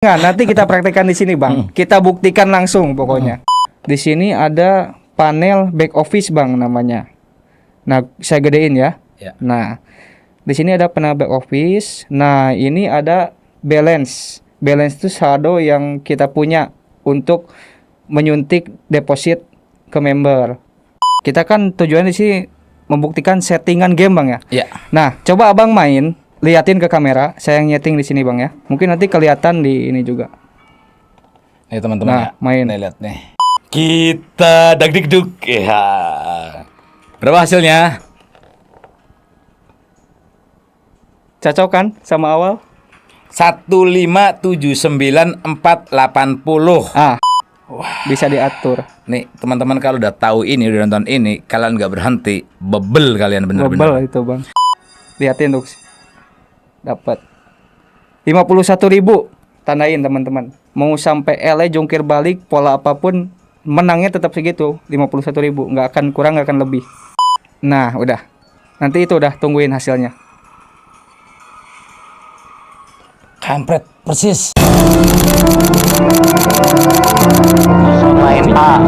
Nggak, nanti kita praktekkan di sini, Bang. Kita buktikan langsung pokoknya. Di sini ada panel back office, Bang, namanya. Nah, saya gedein ya. Ya. Nah, di sini ada panel back office. Nah, ini ada balance. Balance itu saldo yang kita punya untuk menyuntik deposit ke member. Kita kan tujuan di sini membuktikan settingan game, Bang ya. Iya. Nah, coba Abang main, liatin ke kamera. Saya yang nyeting di sini, Bang ya. Mungkin nanti kelihatan di ini juga. Nih teman-teman Nah, ya. main. Nih lihat nih. Kita dagdikduk. Ya. Berapa hasilnya? Cocok kan sama awal? 1579480. Bisa diatur. Nih teman-teman kalau udah tahu ini, udah nonton ini, kalian nggak berhenti, bebel kalian Bebel bener-bener. itu, Bang. Liatin tuh. Dapat 51.000. Tandain teman-teman. Mau sampai LA jungkir balik pola apapun menangnya tetap segitu, 51.000. Nggak akan kurang, nggak akan lebih. Nah, udah. Nanti itu udah tungguin hasilnya. Kampret persis. Main A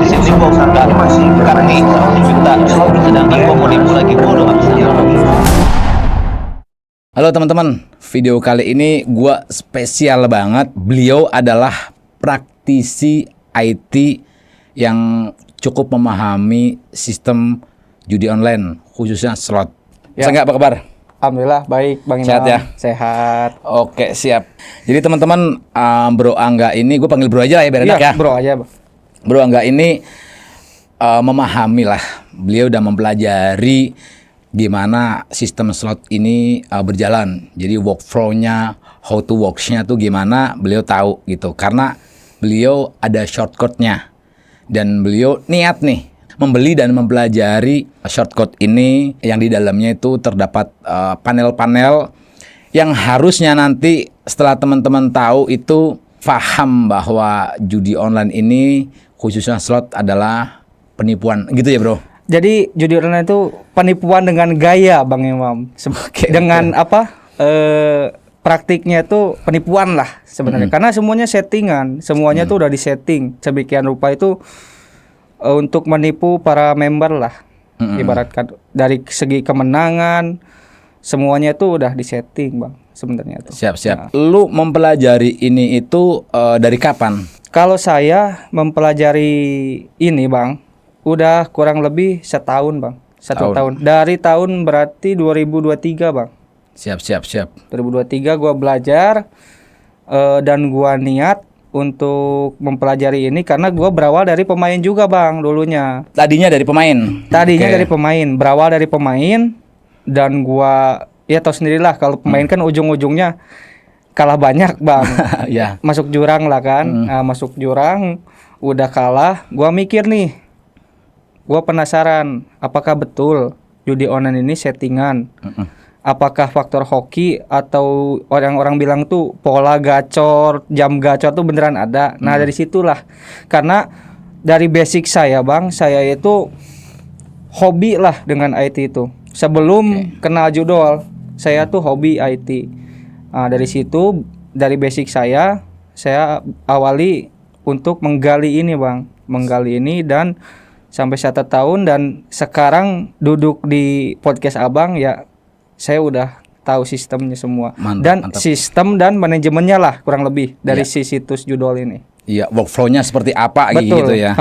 di sini gua udah masih karni 100 juta sedangkan gua mau nipu lagi gua udah nggak bisa. Halo teman-teman, video kali ini gua spesial banget. Beliau adalah praktisi IT yang cukup memahami sistem judi online, khususnya slot. Ya. Saya nggak apa kabar? Alhamdulillah baik, Bang Imam. Sehat ya? Sehat. Oke, siap. Jadi teman-teman, Bro Angga ini, gue panggil Bro aja lah ya, biar enak ya. Bro aja, Bang. Bro Angga ini memahami lah. Beliau udah mempelajari gimana sistem slot ini berjalan. Jadi workflow-nya, how to works-nya tuh gimana, beliau tahu gitu. Karena beliau ada shortcut-nya. Dan beliau niat nih membeli dan mempelajari shortcut ini yang di dalamnya itu terdapat panel-panel yang harusnya nanti setelah teman-teman tahu itu paham bahwa judi online ini khususnya slot adalah penipuan gitu ya bro. Jadi judi online itu penipuan dengan gaya, Bang Imam. Dengan apa? Praktiknya itu penipuan lah sebenarnya. Karena semuanya settingan, semuanya tuh udah disetting sedemikian rupa itu untuk menipu para member lah. Ibaratkan dari segi kemenangan semuanya tuh udah disetting, Bang, sebenarnya tuh. Siap. Lu mempelajari ini itu dari kapan? Kalau saya mempelajari ini, Bang, udah kurang lebih setahun, Bang. Satu tahun. Dari tahun berarti 2023, Bang. Siap. 2023 gua belajar dan gua niat untuk mempelajari ini karena gua berawal dari pemain juga, Bang, dulunya. Tadinya dari pemain. Tadinya dari pemain, berawal dari pemain dan gua ya tahu sendirilah kalau pemain kan ujung-ujungnya kalah banyak, Bang. Ya. Masuk jurang lah kan. Nah, masuk jurang udah kalah, gua mikir nih. Gua penasaran apakah betul judi online ini settingan. Apakah faktor hoki atau orang-orang bilang tuh pola gacor, jam gacor tuh beneran ada. Nah, dari situlah. Karena dari basic saya, Bang, saya itu hobi lah dengan IT itu. Sebelum kenal judol, saya tuh hobi IT. Nah, dari situ, dari basic saya awali untuk menggali ini, Bang. Menggali ini dan sampai 1 tahun dan sekarang duduk di podcast Abang ya saya udah tahu sistemnya semua. Mantap. Sistem dan manajemennya lah kurang lebih dari si situs judol ini. Iya, workflow-nya seperti apa gitu ya.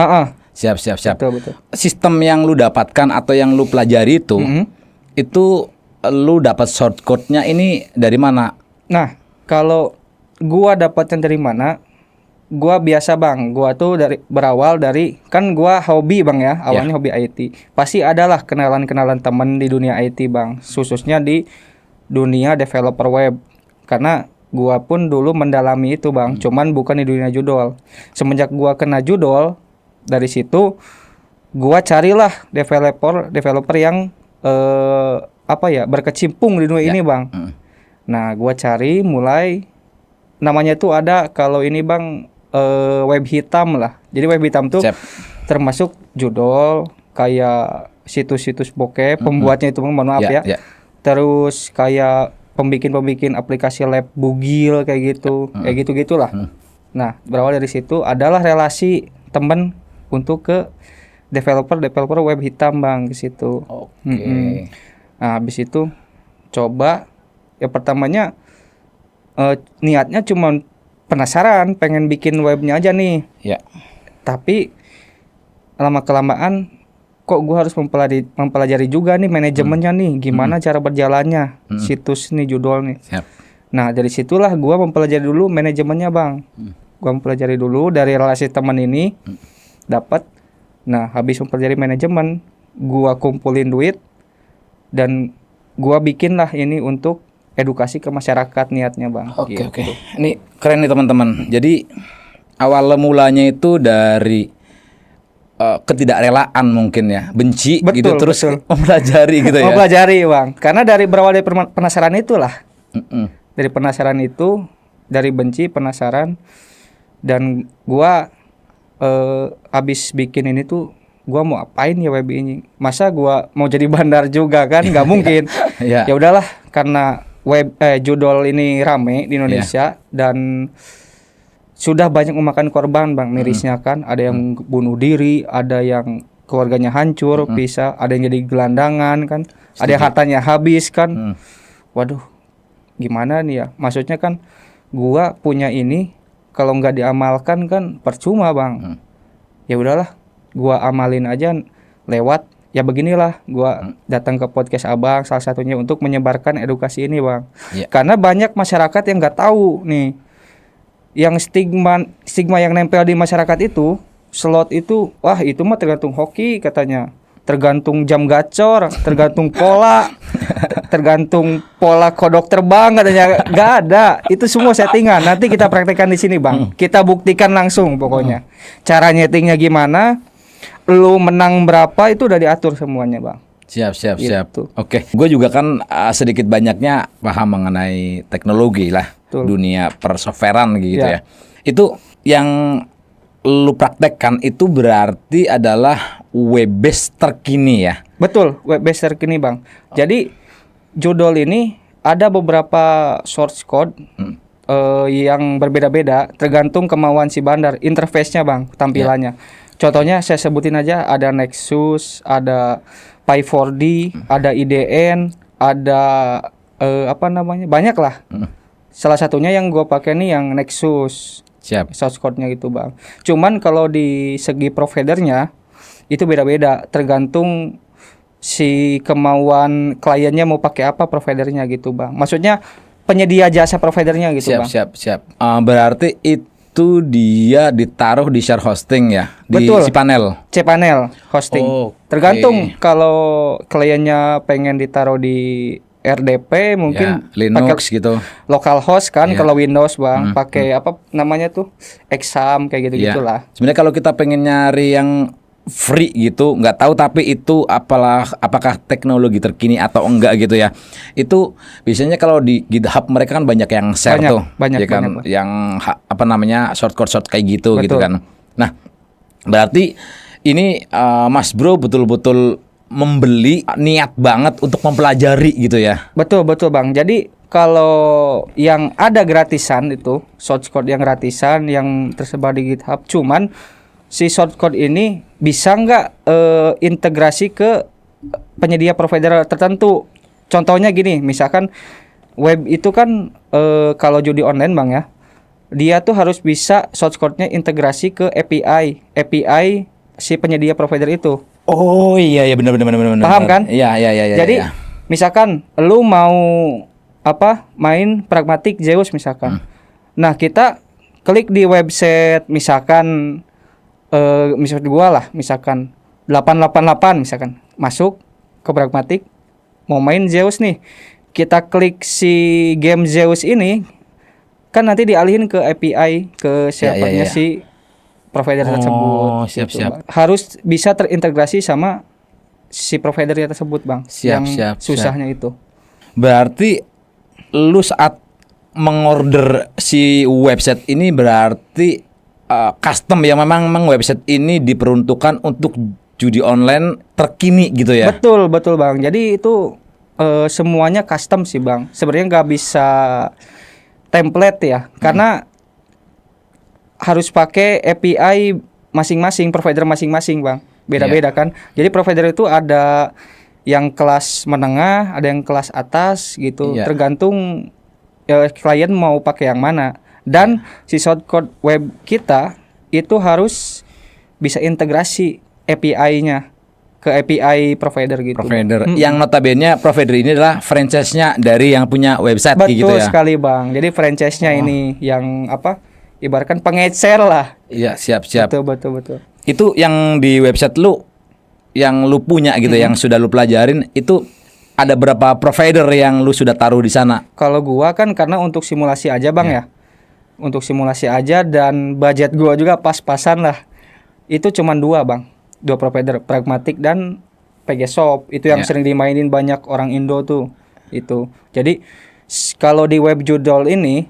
Siap. Betul. Sistem yang lu dapatkan atau yang lu pelajari itu lu dapat shortcut-nya ini dari mana? Nah, kalau gua dapatnya dari mana? Gua biasa, Bang. Gua tuh berawal dari kan gua hobi, Bang ya. Awalnya hobi IT. Pasti adalah kenalan-kenalan teman di dunia IT, Bang. Khususnya di dunia developer web. Karena gua pun dulu mendalami itu, Bang. Cuman bukan di dunia judol. Semenjak gua kena judol, dari situ gua carilah developer yang berkecimpung di dunia ini, Bang. Nah, gua cari mulai namanya tuh ada kalau ini, Bang, web hitam lah. Jadi web hitam tuh termasuk judol kayak situs-situs bokep, pembuatnya itu mohon maaf ya. Terus kayak pembikin aplikasi lab bugil kayak gitu, kayak gitu-gitulah. Nah, berawal dari situ adalah relasi temen untuk ke developer web hitam Bang ke situ. Oke. Nah, habis itu coba ya pertamanya niatnya cuma penasaran, pengen bikin webnya aja nih. Ya. Tapi lama kelamaan kok gue harus mempelajari juga nih manajemennya nih, gimana cara berjalannya situs nih, judul nih. Siap. Nah, dari situlah gue mempelajari dulu manajemennya Bang. Gue mempelajari dulu dari relasi teman ini dapat. Nah, habis mempelajari manajemen, gue kumpulin duit dan gue bikin lah ini untuk edukasi ke masyarakat niatnya Bang. Oke. Ini keren nih teman-teman. Jadi awal mulanya itu dari ketidakrelaan mungkin ya, benci gitu terus mempelajari gitu ya. Mempelajari Bang. Karena berawal dari penasaran itulah. Dari penasaran itu, dari benci, penasaran, dan gua habis bikin ini tuh gua mau apain ya web ini? Masa gua mau jadi bandar juga kan? Nggak mungkin. Ya udahlah, karena judul ini rame di Indonesia dan sudah banyak memakan korban Bang, mirisnya kan. Ada yang bunuh diri, ada yang keluarganya hancur, pisah, ada yang jadi gelandangan kan. Ada yang hartanya habis kan. Waduh, gimana nih ya? Maksudnya kan gua punya ini, kalau nggak diamalkan kan percuma Bang. Ya udahlah, gua amalin aja lewat. Ya beginilah, gua datang ke podcast Abang salah satunya untuk menyebarkan edukasi ini Bang. Karena banyak masyarakat yang nggak tahu nih. Yang stigma yang nempel di masyarakat itu, slot itu, wah itu mah tergantung hoki katanya, tergantung jam gacor, tergantung pola, tergantung pola kodok terbang katanya. Nggak ada, itu semua settingan. Nanti kita praktekkan di sini Bang, kita buktikan langsung pokoknya. Cara nyetingnya gimana, lu menang berapa itu udah diatur semuanya Bang. Siap. Gitu. Oke, gue juga kan sedikit banyaknya paham mengenai teknologi lah. Betul. Dunia persoftwarean gitu ya. Itu yang lu praktekkan itu berarti adalah web base terkini ya. Betul, web base terkini Bang. Jadi judul ini ada beberapa source code yang berbeda-beda tergantung kemauan si bandar, interface-nya Bang, tampilannya. Contohnya saya sebutin aja, ada Nexus, ada Py4D, ada IDN, ada banyak lah. Salah satunya yang gue pakai nih yang Nexus. Siap. Source code-nya gitu Bang. Cuman kalau di segi providernya itu beda-beda, tergantung si kemauan kliennya mau pakai apa providernya gitu Bang. Maksudnya penyedia jasa providernya gitu Bang. Siap. Berarti itu dia ditaruh di share hosting ya. Betul. Di cPanel. cPanel hosting. Tergantung kalau kliennya pengen ditaruh di RDP mungkin Linux gitu. Local host kan. Kalau Windows Bang pakai apa namanya tuh Exam kayak gitu-gitulah. Sebenarnya kalau kita pengen nyari yang free gitu, nggak tahu tapi itu apakah teknologi terkini atau enggak gitu ya. Itu biasanya kalau di GitHub mereka kan banyak yang share banyak, ya kan, banyak. yang short kayak gitu. Betul. Gitu kan. Nah, berarti ini Mas Bro betul-betul membeli niat banget untuk mempelajari gitu ya. Betul Bang. Jadi kalau yang ada gratisan itu source code yang gratisan yang tersebar di GitHub, cuman si source code ini bisa nggak integrasi ke penyedia provider tertentu. Contohnya gini, misalkan web itu kan kalau judi online Bang ya, dia tuh harus bisa source code-nya integrasi ke API si penyedia provider itu. Oh iya benar. Paham kan? Iya. Jadi misalkan lu mau main pragmatic Zeus misalkan. Nah, kita klik di website misalkan misalkan 888 misalkan, masuk ke pragmatic mau main Zeus nih. Kita klik si game Zeus ini kan nanti dialihin ke API ke servernya si provider tersebut. Siap. Harus bisa terintegrasi sama si providernya tersebut Bang. Siap. Susahnya itu. Berarti lu saat mengorder si website ini berarti custom ya, memang website ini diperuntukkan untuk judi online terkini gitu ya. Betul Bang. Jadi itu semuanya custom sih Bang. Sebenarnya nggak bisa template ya, karena harus pakai API masing-masing, provider masing-masing Bang. Beda-beda kan. Jadi provider itu ada yang kelas menengah, ada yang kelas atas gitu. Tergantung klien mau pakai yang mana. Dan si shortcode web kita itu harus bisa integrasi API-nya ke API provider gitu. Provider yang notabene provider ini adalah franchise-nya dari yang punya website gitu Betul ya. sekali Bang. Jadi franchise-nya ini yang apa? Ibaratkan pengecer lah. Iya, siap-siap. Betul. Itu yang di website lu yang lu punya gitu, yang sudah lu pelajarin itu ada berapa provider yang lu sudah taruh di sana? Kalau gua kan karena untuk simulasi aja Bang ya. Untuk simulasi aja dan budget gua juga pas-pasan lah. Itu cuma 2 Bang. 2 provider, Pragmatic dan PGShop. Itu yang sering dimainin banyak orang Indo tuh. Itu. Jadi kalau di web judul ini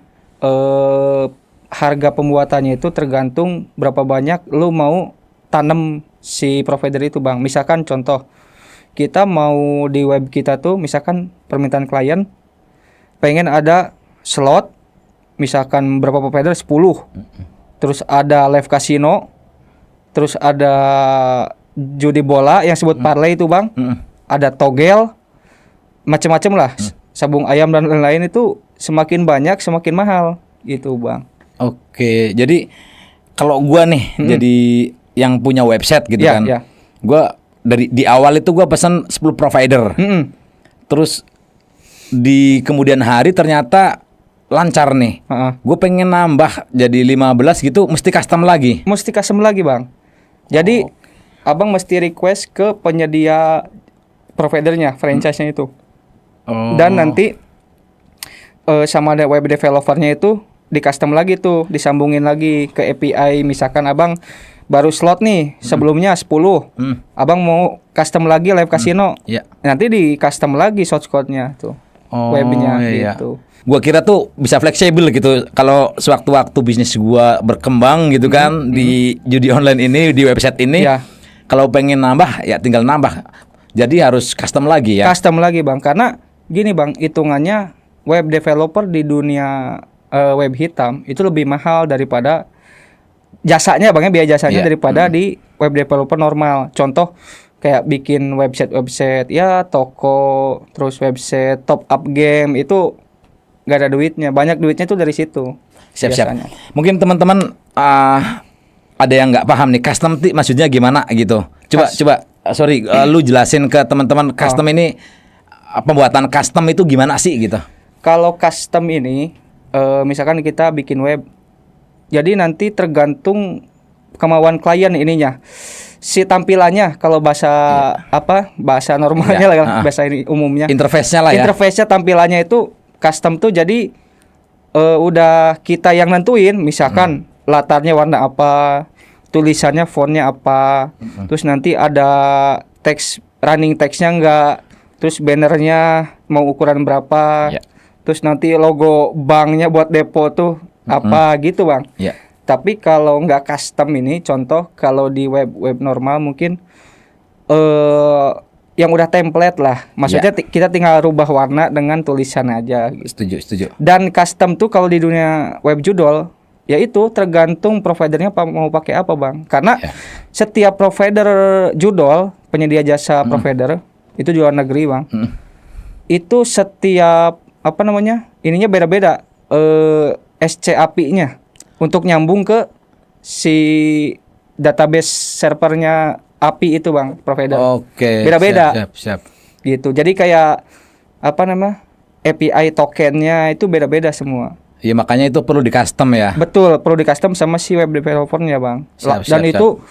harga pembuatannya itu tergantung berapa banyak lu mau tanam si provider itu Bang. Misalkan contoh, kita mau di web kita tuh misalkan permintaan klien pengen ada slot misalkan berapa provider 10. Terus ada live casino, terus ada judi bola yang sebut parlay itu Bang. Ada togel, macam-macam lah. Sabung ayam dan lain-lain itu semakin banyak semakin mahal gitu Bang. Oke, jadi kalau gua nih jadi yang punya website gitu kan. Gua dari di awal itu gua pesan 10 provider. Terus di kemudian hari ternyata lancar nih. Gue pengen nambah jadi 15 gitu, mesti custom lagi. Mesti custom lagi Bang. Jadi Abang mesti request ke penyedia providernya, franchise-nya itu. Dan nanti sama ada web developer-nya itu di custom lagi tuh, disambungin lagi ke API. Misalkan Abang baru slot nih, sebelumnya 10. Abang mau custom lagi live casino. Nanti di custom lagi source code-nya tuh. Webnya gitu. Gua kira tuh bisa fleksibel gitu. Kalau sewaktu-waktu bisnis gua berkembang gitu kan di judi online ini, di website ini, kalau pengen nambah ya tinggal nambah. Jadi harus custom lagi ya. Custom lagi Bang, karena gini Bang, hitungannya web developer di dunia web hitam itu lebih mahal daripada jasanya Bang, biaya jasanya daripada di web developer normal. Contoh kayak bikin website ya toko, terus website top up game itu gak ada duitnya. Banyak duitnya tuh dari situ. Siap. Mungkin teman-teman ada yang nggak paham nih custom maksudnya gimana gitu. Coba lu jelasin ke teman-teman custom ini, pembuatan custom itu gimana sih gitu. Kalau custom ini misalkan kita bikin web, jadi nanti tergantung kemauan klien ininya. Si tampilannya kalau bahasa bahasa normalnya lah, bahasa ini umumnya. Interface-nya lah ya. Interface-nya tampilannya itu custom tuh jadi udah kita yang nentuin, misalkan latarnya warna apa, tulisannya fontnya apa, terus nanti ada teks running text-nya enggak, terus bannernya mau ukuran berapa, terus nanti logo banknya buat depo tuh apa gitu Bang. Tapi kalau nggak custom ini, contoh kalau di web normal mungkin yang udah template lah, maksudnya kita tinggal rubah warna dengan tulisan aja gitu. Setuju. Dan custom tuh kalau di dunia web judul ya itu tergantung providernya mau pakai apa Bang, karena setiap provider judul, penyedia jasa provider itu di luar negeri Bang, itu setiap ininya beda-beda SCAPI-nya untuk nyambung ke si database servernya API itu Bang, provider. Oke. Beda-beda. Siap. Gitu. Jadi kayak API tokennya itu beda-beda semua. Ya makanya itu perlu di custom ya. Betul, perlu di custom sama si web developernya Bang. Dan itu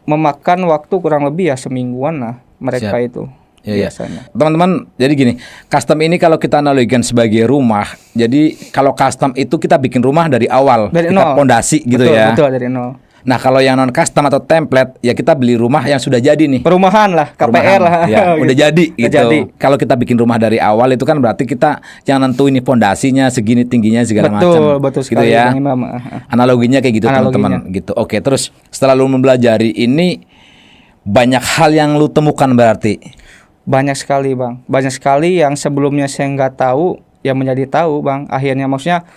memakan waktu kurang lebih ya semingguan lah mereka itu. Biasanya. Teman-teman, jadi gini, custom ini kalau kita analogikan sebagai rumah, jadi kalau custom itu kita bikin rumah dari awal, kita pondasi gitu ya. Betul, dari nol. Nah kalau yang non custom atau template, ya kita beli rumah yang sudah jadi nih. Perumahan lah, KPR lah. Ya, udah jadi gitu. Kalau kita bikin rumah dari awal itu kan berarti kita yang nentuin nih pondasinya segini tingginya segala macam. Betul gitu sekali ya. Analoginya kayak gitu teman-teman. Gitu. Oke, terus setelah lu mempelajari ini banyak hal yang lu temukan berarti. Banyak sekali bang, banyak sekali yang sebelumnya saya nggak tahu, yang menjadi tahu bang. Akhirnya maksudnya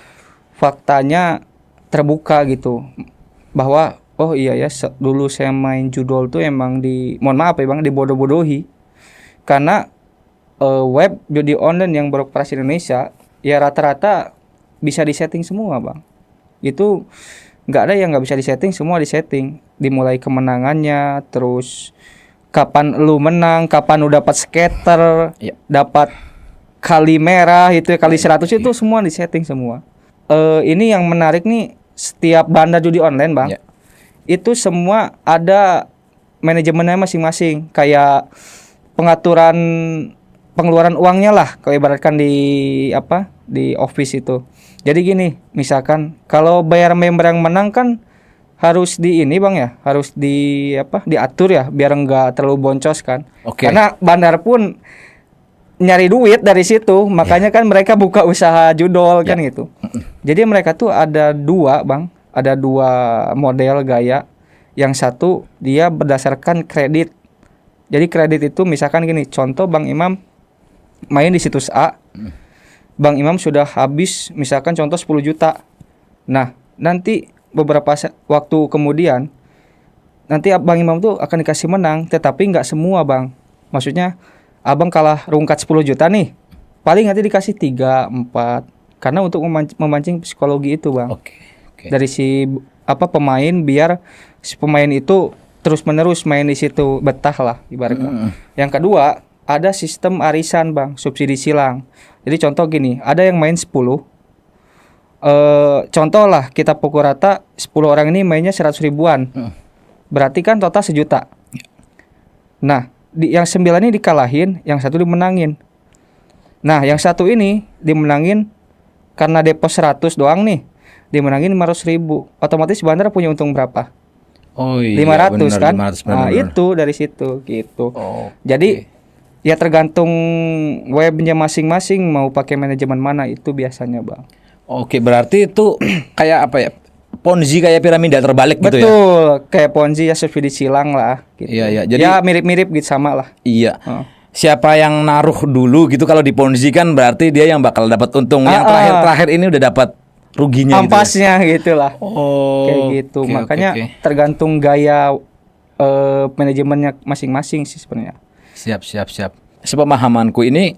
faktanya terbuka gitu, bahwa oh iya ya dulu saya main judol tuh emang mohon maaf ya bang, dibodoh-bodohi. Karena web judi online yang beroperasi di Indonesia ya rata-rata bisa disetting semua bang. Itu nggak ada yang nggak bisa disetting, semua disetting. Dimulai kemenangannya, terus kapan lu menang, kapan lu dapat scatter, dapat kali merah itu ya, kali 100 itu semua disetting semua. Ini yang menarik nih, setiap bandar judi online bang, itu semua ada manajemennya masing-masing, kayak pengaturan pengeluaran uangnya lah, kalau ibaratkan di office itu. Jadi gini, misalkan kalau bayar member yang menang kan harus harus diatur ya, biar enggak terlalu boncos kan. Karena bandar pun nyari duit dari situ, makanya kan mereka buka usaha judol kan gitu. Jadi mereka tuh ada dua model gaya. Yang satu dia berdasarkan kredit. Jadi kredit itu misalkan gini, contoh Bang Imam main di situs A, Bang Imam sudah habis misalkan contoh 10 juta. Nah, nanti beberapa waktu kemudian nanti Bang Imam tuh akan dikasih menang, tetapi nggak semua bang. Maksudnya abang kalah rungkat 10 juta nih, paling nanti dikasih 3, 4, karena untuk memancing psikologi itu bang. Dari si pemain, biar si pemain itu terus menerus main di situ, betah lah ibaratnya. Yang kedua, ada sistem arisan bang, subsidi silang. Jadi contoh gini, ada yang main 10. Contoh lah, kita pukul rata 10 orang ini mainnya 100 ribuan. Berarti kan total 1 juta. Nah, yang 9 ini dikalahin, yang satu dimenangin. Nah, yang satu ini dimenangin karena depos 100 doang nih, dimenangin 500 ribu. Otomatis bandar punya untung berapa? 500 bener, kan? 500, nah, itu dari situ gitu. Jadi ya tergantung webnya masing-masing mau pakai manajemen mana itu biasanya bang. Oke, berarti itu kayak apa ya? Ponzi, kayak piramida terbalik gitu ya? Betul, kayak Ponzi ya, subsidi silang lah gitu. Iya. Jadi ya mirip-mirip gitu, sama lah. Iya. Siapa yang naruh dulu gitu, kalau di Ponzi kan berarti dia yang bakal dapat untung. Yang terakhir ini udah dapat ruginya ampasnya gitu lah. Kayak gitu. Okay, makanya tergantung gaya manajemennya masing-masing sih sebenarnya. Siap. Sepemahamanku ini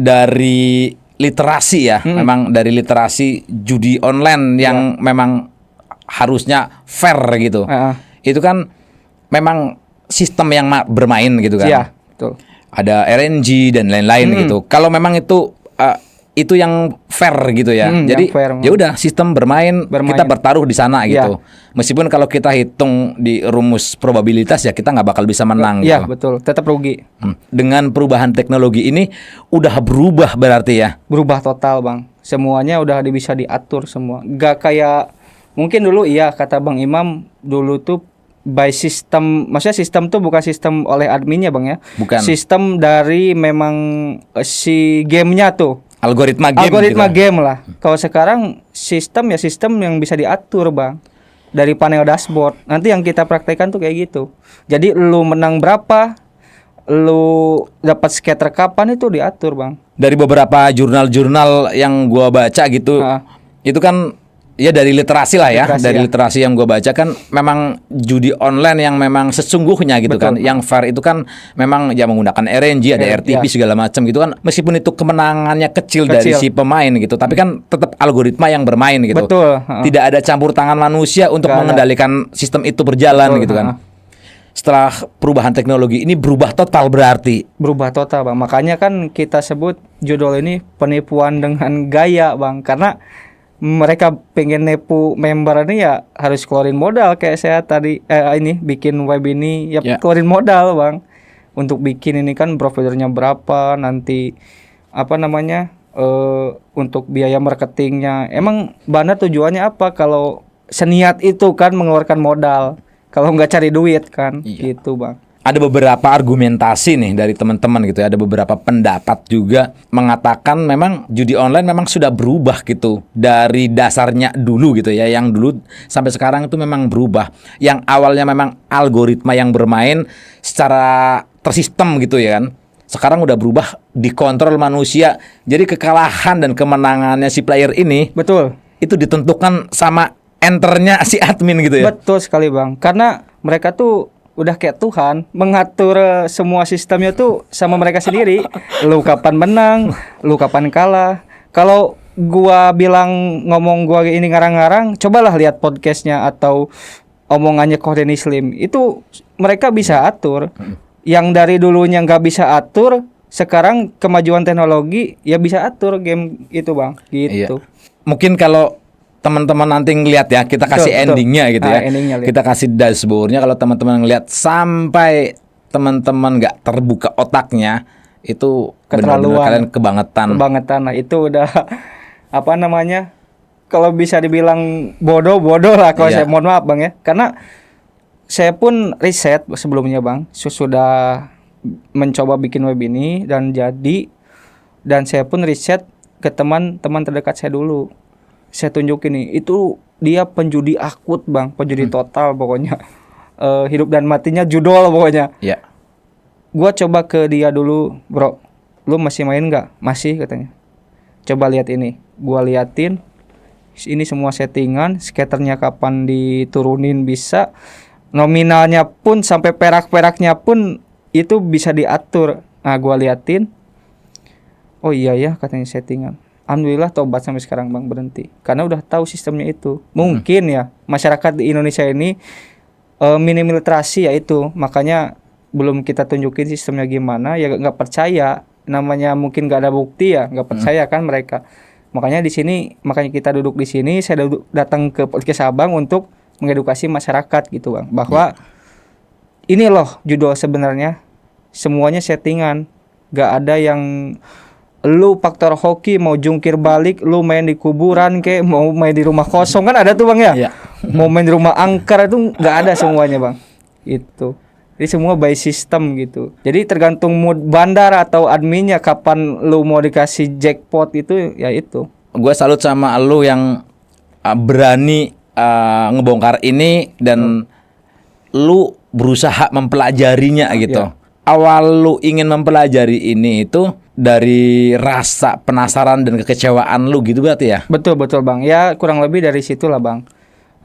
dari literasi ya, memang dari literasi judi online yang memang harusnya fair gitu. Itu kan memang sistem yang bermain gitu kan. Iya, betul. Ada RNG dan lain-lain gitu. Kalau memang itu yang fair gitu ya. Jadi ya udah, sistem bermain, kita bertaruh di sana gitu. Meskipun kalau kita hitung di rumus probabilitas ya kita nggak bakal bisa menang gitu. Iya, betul. Tetap rugi. Dengan perubahan teknologi ini udah berubah berarti ya. Berubah total, Bang. Semuanya udah bisa diatur semua. Gak kayak mungkin dulu kata Bang Imam, dulu tuh by system, maksudnya sistem tuh bukan sistem oleh adminnya Bang ya. Bukan. Sistem dari memang si gamenya tuh. Algoritma game lah. Kalau sekarang sistem yang bisa diatur Bang, dari panel dashboard. Nanti yang kita praktekkan tuh kayak gitu. Jadi lu menang berapa, lu dapat scatter kapan, itu diatur Bang. Dari beberapa jurnal-jurnal yang gua baca gitu, itu kan ya dari literasi lah ya. Literasi yang gua baca kan memang judi online yang memang sesungguhnya gitu. Betul. Kan. Yang fair itu kan memang ya menggunakan RNG, ada RTP segala macam gitu kan. Meskipun itu kemenangannya kecil dari si pemain gitu, tapi kan tetap algoritma yang bermain gitu. Betul. Tidak ada campur tangan manusia untuk mengendalikan sistem itu berjalan. Betul, gitu kan. Setelah perubahan teknologi ini berubah total berarti. Berubah total Bang. Makanya kan kita sebut judul ini penipuan dengan gaya Bang, karena mereka pengen nepu member ini ya harus keluarin modal. Kayak saya tadi ini bikin web ini keluarin modal Bang. Untuk bikin ini kan providernya berapa, nanti untuk biaya marketingnya. Emang bandar tujuannya apa kalau seniat itu kan mengeluarkan modal, kalau nggak cari duit kan. Gitu Bang. Ada beberapa argumentasi nih dari teman-teman gitu ya. Ada beberapa pendapat juga mengatakan memang judi online memang sudah berubah gitu. Dari dasarnya dulu gitu ya. Yang dulu sampai sekarang itu memang berubah. Yang awalnya memang algoritma yang bermain secara tersistem gitu ya kan. Sekarang udah berubah dikontrol manusia. Jadi kekalahan dan kemenangannya si player ini Betul. itu ditentukan sama enternya si admin gitu ya. Betul sekali Bang. Karena mereka tuh udah kayak Tuhan, mengatur semua sistemnya tuh sama mereka sendiri. Lu kapan menang, lu kapan kalah. Kalau gua bilang ngomong gua ini ngarang-ngarang, cobalah lihat podcastnya atau omongannya Kodeni Slim. Itu mereka bisa atur. Yang dari dulunya nggak bisa atur, sekarang kemajuan teknologi ya bisa atur game itu Bang. Gitu. Iya. Mungkin kalau teman-teman nanti ngelihat ya, kita kasih Betul. endingnya gitu ya. Endingnya lihat. Kita kasih dashboardnya. Kalau teman-teman ngelihat sampai teman-teman nggak terbuka otaknya, itu benar-benar Keterlaluan. kalian kebangetan. Nah itu udah apa namanya? Kalau bisa dibilang bodoh lah kalau Iya. saya mohon maaf Bang ya. Karena saya pun riset sebelumnya Bang, sudah mencoba bikin web ini dan saya pun riset ke teman-teman terdekat saya dulu. Saya tunjukin nih, itu dia penjudi akut Bang, penjudi total pokoknya. Hidup dan matinya judol pokoknya. Ya. Gua coba ke dia dulu, bro, lu masih main nggak? Masih katanya. Coba lihat ini. Gua liatin, ini semua settingan, skaternya kapan diturunin bisa, nominalnya pun sampai perak-peraknya pun itu bisa diatur. Nah, gua liatin, oh iya ya katanya settingan. Alhamdulillah tobat sampai sekarang Bang, berhenti. Karena udah tahu sistemnya itu. Mungkin ya masyarakat di Indonesia ini minim literasi ya itu. Makanya belum kita tunjukin sistemnya gimana ya nggak percaya. Namanya mungkin nggak ada bukti ya nggak percaya kan mereka. Makanya di sini, makanya kita duduk di sini. Saya datang ke podcast Abang untuk mengedukasi masyarakat gitu Bang. Bahwa ini loh judul sebenarnya semuanya settingan. Nggak ada yang lu faktor hoki mau jungkir balik, lu main di kuburan kayak mau main di rumah kosong kan ada tuh Bang ya. Iya. Mau main di rumah angker itu nggak ada semuanya Bang. Itu. Jadi semua by system gitu. Jadi tergantung mood bandar atau adminnya kapan lu mau dikasih jackpot itu ya itu. Gue salut sama lu yang berani ngebongkar ini dan lu berusaha mempelajarinya gitu. Awal lu ingin mempelajari ini itu dari rasa penasaran dan kekecewaan lu gitu berarti ya? Betul Bang. Ya kurang lebih dari situlah Bang.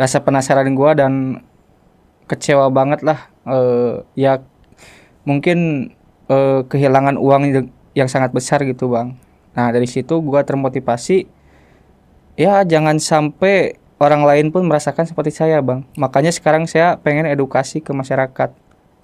Rasa penasaran gua dan kecewa banget lah. Ya mungkin kehilangan uang yang sangat besar gitu Bang. Nah dari situ gua termotivasi. Ya jangan sampai orang lain pun merasakan seperti saya Bang. Makanya sekarang saya pengen edukasi ke masyarakat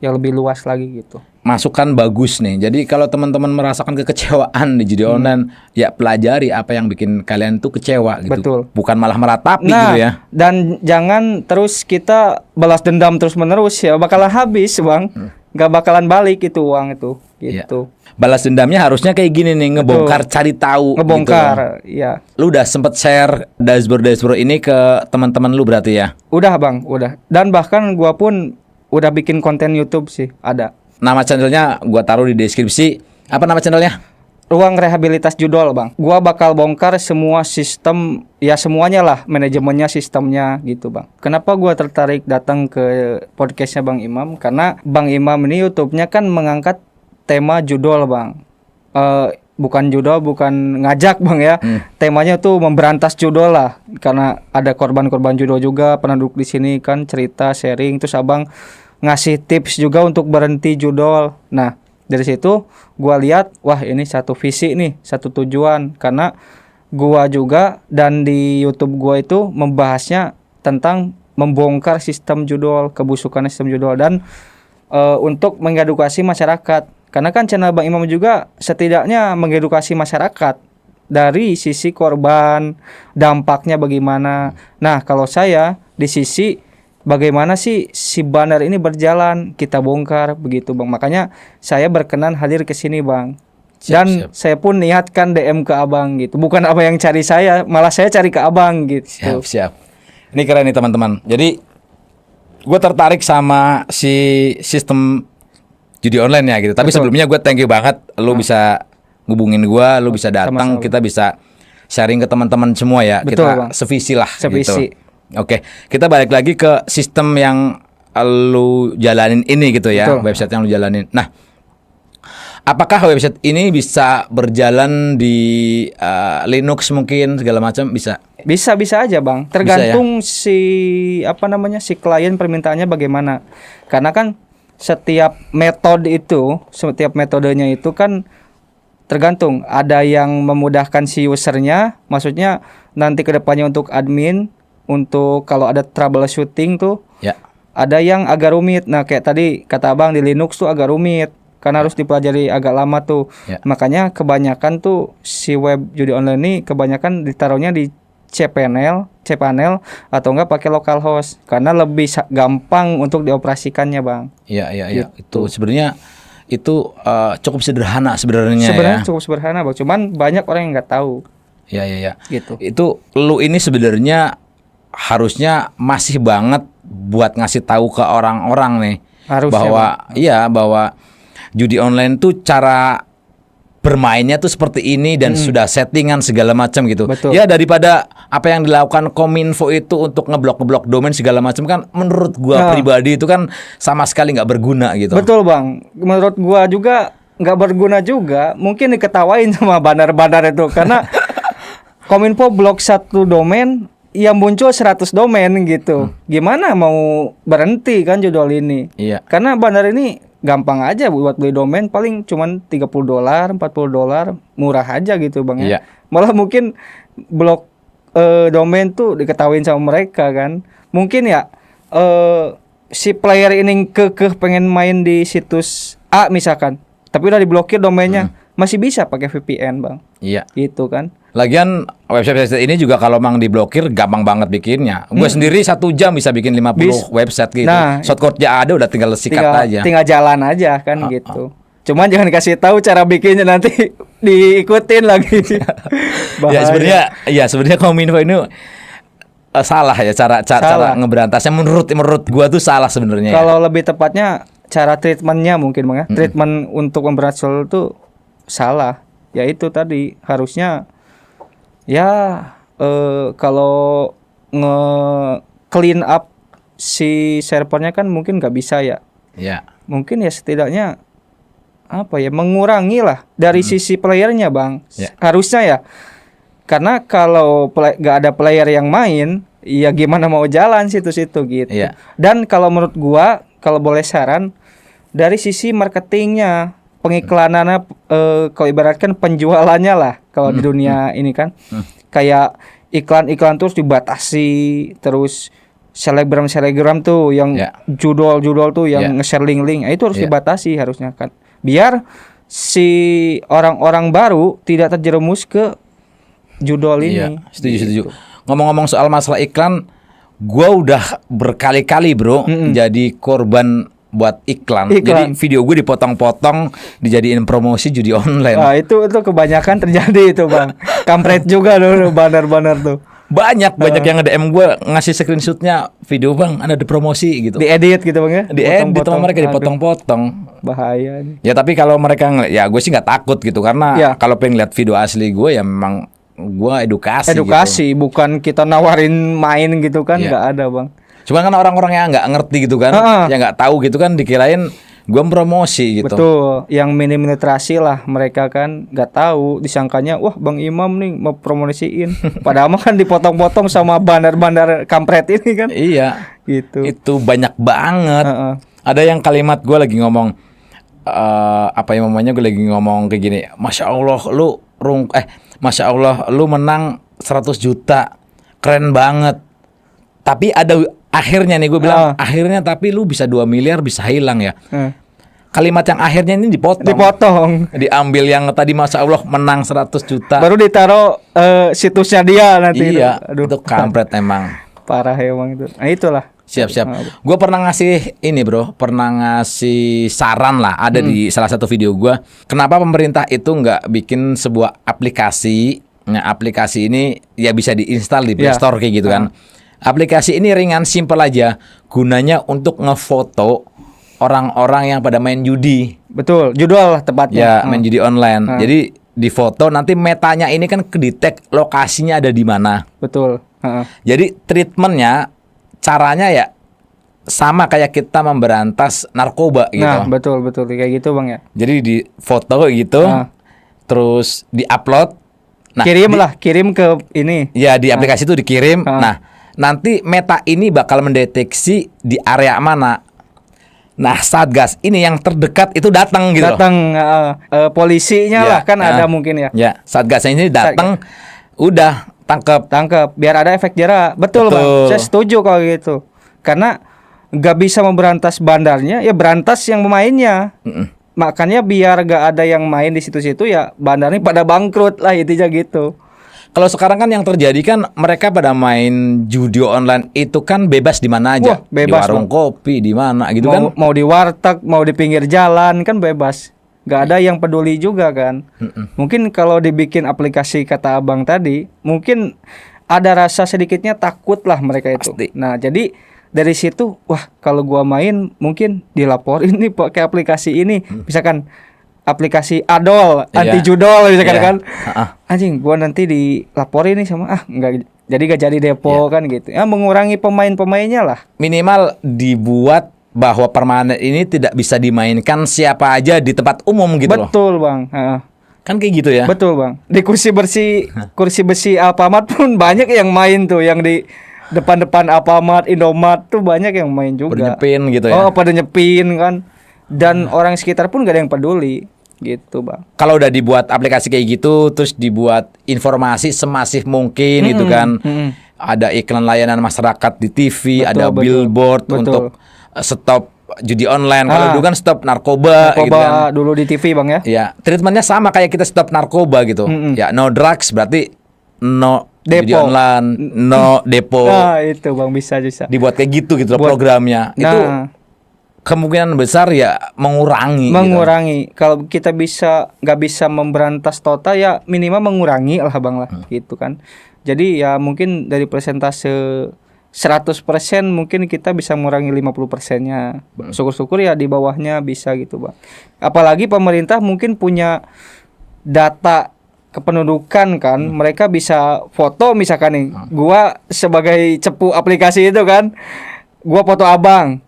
yang lebih luas lagi gitu. Masukan bagus nih. Jadi kalau teman-teman merasakan kekecewaan di judi online, ya pelajari apa yang bikin kalian tuh kecewa gitu. Betul. Bukan malah meratapi Nah, gitu ya. dan jangan terus kita balas dendam terus menerus ya bakalan habis Bang. Gak bakalan balik itu uang itu gitu. Balas dendamnya harusnya kayak gini nih, ngebongkar, cari tahu Ngebongkar, gitu. ya. Lu udah sempet share dashboard ini ke teman-teman lu berarti ya? Udah Bang, udah. Dan bahkan gua pun udah bikin konten YouTube sih, ada. Nama channelnya gua taruh di deskripsi. Apa nama channelnya? Ruang Rehabilitas Judol Bang. Gua bakal bongkar semua sistem, ya semuanya lah, manajemennya, sistemnya gitu Bang. Kenapa gua tertarik datang ke podcastnya Bang Imam? Karena Bang Imam ini YouTube-nya kan mengangkat tema judol Bang. Bukan judol, bukan ngajak Bang ya. Temanya tuh memberantas judol lah. Karena ada korban-korban judol juga pernah duduk di sini kan, cerita, sharing, terus Abang ngasih tips juga untuk berhenti judol. Nah, dari situ gua lihat, wah ini satu visi nih, satu tujuan. Karena gua juga dan di YouTube gua itu membahasnya tentang membongkar sistem judol, kebusukan sistem judol dan untuk mengedukasi masyarakat. Karena kan channel Bang Imam juga setidaknya mengedukasi masyarakat dari sisi korban, dampaknya bagaimana. Nah, kalau saya di sisi bagaimana sih si bandar ini berjalan, kita bongkar begitu Bang. Makanya saya berkenan hadir ke sini Bang. Dan saya pun niatkan DM ke Abang gitu. Bukan Abang yang cari saya, malah saya cari ke Abang gitu. Siap. Ini keren nih teman-teman. Jadi gue tertarik sama si sistem judi online ya gitu. Tapi sebelumnya gue thank you banget lu bisa ngubungin gue, lu bisa datang, kita bisa sharing ke teman-teman semua ya. Betul, kita Bang. sevisi lah Sevisi. gitu. Oke, kita balik lagi ke sistem yang lu jalanin ini gitu ya, Betul. website yang lu jalanin. Nah, apakah website ini bisa berjalan di Linux mungkin segala macam bisa? Bisa aja Bang, tergantung si klien permintaannya bagaimana. Karena kan setiap metodenya itu kan tergantung. Ada yang memudahkan si usernya, maksudnya nanti kedepannya untuk admin, untuk kalau ada troubleshooting tuh. Ya. Ada yang agak rumit. Nah kayak tadi kata Abang di Linux tuh agak rumit, karena harus dipelajari agak lama tuh. Ya. Makanya kebanyakan tuh si web judi online ini kebanyakan ditaruhnya di cPanel atau enggak pakai localhost karena lebih gampang untuk dioperasikannya Bang. Iya. Gitu. Itu sebenarnya itu cukup sederhana sebenarnya. Sebenarnya cukup sederhana Bang, cuman banyak orang yang nggak tahu. Iya. Gitu. Itu lu ini sebenarnya harusnya masih banget buat ngasih tahu ke orang-orang nih Harusnya, bahwa judi online tuh cara bermainnya tuh seperti ini dan sudah settingan segala macam gitu. Betul. Ya daripada apa yang dilakukan Kominfo itu untuk ngeblok domain segala macam kan menurut gua pribadi itu kan sama sekali nggak berguna gitu. Betul Bang. Menurut gua juga nggak berguna juga. Mungkin diketawain sama bandar-bandar itu karena Kominfo blok satu domain yang muncul 100 domain gitu. Gimana mau berhenti kan judul ini? Iya. Karena bandar ini gampang aja buat beli domain, paling cuman $30, $40, murah aja gitu Bang ya. Iya. Malah mungkin blok domain tuh diketawain sama mereka kan. Mungkin ya si player ini pengen main di situs A misalkan, tapi udah diblokir domainnya, masih bisa pakai VPN Bang. Iya. Gitu kan. Lagian website ini juga kalau mang diblokir gampang banget bikinnya. Gue sendiri 1 jam bisa bikin 50 website gitu. Nah, Shortcutnya ada, udah tinggal sikat aja. Tinggal jalan aja kan gitu. Cuman jangan kasih tahu cara bikinnya, nanti diikutin lagi. Bahaya. sebenarnya Kominfo ini salah ya cara ngeberantasnya menurut gua tuh salah sebenarnya. Kalau lebih tepatnya cara treatmentnya mungkin Bang ya. Treatment untuk memberantas itu salah. Ya itu tadi harusnya kalau clean up si servernya kan mungkin nggak bisa ya. Ya. Mungkin ya setidaknya mengurangi lah dari sisi playernya Bang. Ya. Harusnya ya. Karena kalau nggak ada player yang main, ya gimana mau jalan situ-situ gitu. Ya. Dan kalau menurut gua, kalau boleh saran, dari sisi marketingnya, pengiklanannya, kalau ibaratkan penjualannya lah, kalau di dunia ini kan, kayak iklan-iklan terus dibatasi, terus selebgram tuh yang judul tuh yang nge-share link-link, itu harus dibatasi harusnya kan, biar si orang-orang baru tidak terjerumus ke judul ini. Setuju. Ngomong-ngomong soal masalah iklan, gua udah berkali-kali bro jadi korban buat iklan. Jadi video gue dipotong-potong dijadiin promosi judi online. Wah, itu kebanyakan terjadi itu Bang. Kampret juga dulu bandar-bandar tuh. Banyak yang nge-DM gue ngasih screenshotnya video Bang, ada promosi gitu. Diedit gitu Bang ya. Diedit sama mereka dipotong-potong. Bahaya nih. Ya tapi kalau mereka ya gue sih nggak takut gitu karena kalau pengen lihat video asli gue ya memang gue edukasi gitu. Bukan kita nawarin main gitu kan, nggak ada Bang. Cuma kan orang-orang yang nggak ngerti gitu kan, yang nggak tahu gitu kan dikirain gue promosi gitu. Betul, yang minim literasi lah mereka kan nggak tahu, disangkanya wah Bang Imam nih mau promosiin, padahal mah kan dipotong-potong sama bandar-bandar kampret ini kan. Iya, gitu. Itu banyak banget. Ada yang kalimat gue lagi ngomong gue lagi ngomong kayak gini, Masya Allah lu menang 100 juta, keren banget. Tapi ada akhirnya nih gue bilang akhirnya tapi lu bisa 2 miliar bisa hilang ya. Kalimat yang akhirnya ini dipotong. Diambil yang tadi Masya Allah menang 100 juta. Baru ditaruh situsnya dia nanti. Iya. Itu kampret emang. Parah emang itu. Nah itulah. Siap. Gue pernah ngasih saran lah, ada di salah satu video gue. Kenapa pemerintah itu nggak bikin sebuah aplikasi? Nah aplikasi ini ya bisa diinstal di Play Store kayak gitu kan. Aplikasi ini ringan, simple aja. Gunanya untuk ngefoto orang-orang yang pada main judi. Betul, judul tepatnya. Ya, main judi online. Jadi di foto nanti metanya ini kan kedetek lokasinya ada di mana. Betul. Jadi treatmentnya, caranya ya sama kayak kita memberantas narkoba gitu. Nah, betul kayak gitu Bang ya. Jadi di foto gitu, terus di-upload. Nah, kirim ke ini. Ya, di aplikasi itu dikirim. Nah, nanti Meta ini bakal mendeteksi di area mana. Nah, Satgas ini yang terdekat itu datang gitu. Datang polisinya lah kan ada mungkin ya. Ya, Satgasnya ini datang, udah tangkap biar ada efek jera. Betul Bang. Saya setuju kalau gitu. Karena nggak bisa memberantas bandarnya, ya berantas yang pemainnya. Makanya biar nggak ada yang main di situ-situ, ya bandarnya pada bangkrut lah, intinya gitu. Kalau sekarang kan yang terjadi kan mereka pada main judi online itu kan bebas di mana aja. Wah, bebas, di warung kopi, di mana gitu kan. Kan. Mau di warteg, mau di pinggir jalan kan bebas. Nggak ada yang peduli juga kan. Mungkin kalau dibikin aplikasi kata Abang tadi, mungkin ada rasa sedikitnya takut lah mereka itu. Pasti. Nah, jadi dari situ, wah kalau gua main mungkin dilaporin nih pakai aplikasi ini. Misalkan aplikasi Adol, anti judol misalkan kan. Anjing, gua nanti dilaporin nih sama enggak jadi depo kan gitu. Ya mengurangi pemain-pemainnya lah. Minimal dibuat bahwa permanen ini tidak bisa dimainkan siapa aja di tempat umum gitu loh. Betul, Bang. Kan kayak gitu ya. Betul, Bang. Di kursi besi Alfamart pun banyak yang main tuh, yang di depan-depan Alfamart, Indomart tuh banyak yang main juga. Pada nyepin gitu ya. Pada nyepin kan. Dan orang sekitar pun gak ada yang peduli gitu Bang. Kalau udah dibuat aplikasi kayak gitu, terus dibuat informasi semasif mungkin gitu kan. Ada iklan layanan masyarakat di TV, ada billboard untuk stop judi online. Kalau dulu kan stop narkoba gitu kan. Dulu di TV Bang ya. Ya, treatmentnya sama kayak kita stop narkoba gitu. Ya, no drugs berarti no judi online, no depo. Nah, itu Bang bisa. Dibuat kayak gitu programnya. Itu kemungkinan besar ya mengurangi. Gitu. Kalau kita nggak bisa memberantas total, ya minimal mengurangi lah Bang lah gitu kan. Jadi ya mungkin dari persentase 100% mungkin kita bisa mengurangi 50%-nya. Syukur-syukur ya di bawahnya bisa gitu Bang. Apalagi pemerintah mungkin punya data kependudukan kan. Mereka bisa foto misalkan nih. Gua sebagai cepu aplikasi itu kan, gua foto Abang.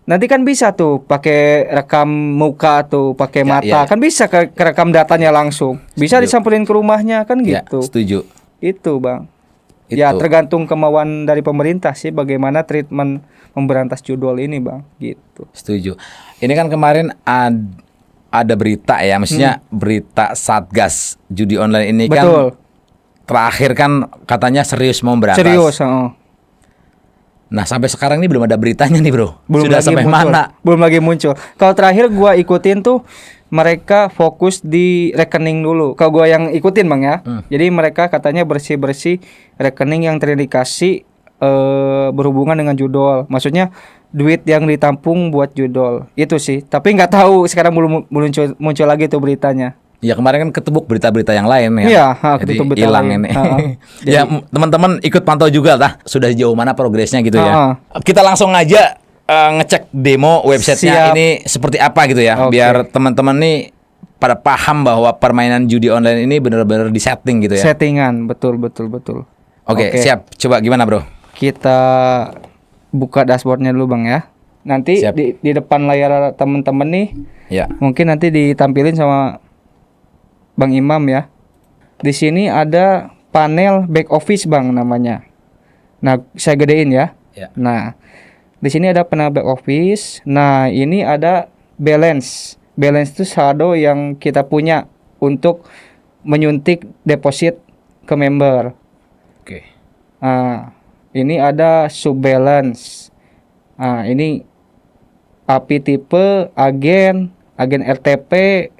Nanti kan bisa tuh pakai rekam muka tuh, pakai mata. Kan bisa kerekam datanya langsung. Bisa disamperin ke rumahnya kan gitu. Setuju. Itu Bang. Ya tergantung kemauan dari pemerintah sih bagaimana treatment memberantas judol ini Bang gitu. Setuju. Ini kan kemarin ada berita ya, maksudnya berita Satgas judi online ini. Betul. Kan terakhir kan katanya serius mau berantas. Serius, Nah sampai sekarang ini belum ada beritanya nih bro. Sudah sampai mana? Belum lagi muncul. Kalau terakhir gua ikutin tuh mereka fokus di rekening dulu. Kalau gua yang ikutin Bang ya. Jadi mereka katanya bersih-bersih rekening yang terindikasi berhubungan dengan judol. Maksudnya duit yang ditampung buat judol. Itu sih. Tapi nggak tahu sekarang belum muncul lagi tuh beritanya. Ya kemarin kan ketebuk berita-berita yang lain ya. Iya, jadi hilang ini. Ya teman-teman ikut pantau juga lah. Sudah sejauh mana progresnya gitu ya. Kita langsung aja ngecek demo websitenya ini seperti apa gitu ya. Biar teman-teman nih pada paham bahwa permainan judi online ini benar-benar disetting gitu ya. Settingan, betul. Oke, siap. Coba gimana bro? Kita buka dashboardnya dulu Bang ya. Nanti di depan layar teman-teman nih. Ya. Mungkin nanti ditampilin sama Bang Imam ya. Di sini ada panel back office Bang namanya. Nah, saya gedein ya. Nah, di sini ada panel back office. Nah, ini ada balance. Balance itu saldo yang kita punya untuk menyuntik deposit ke member. Oke. Nah, ini ada sub balance. Nah, ini API tipe, agen RTP.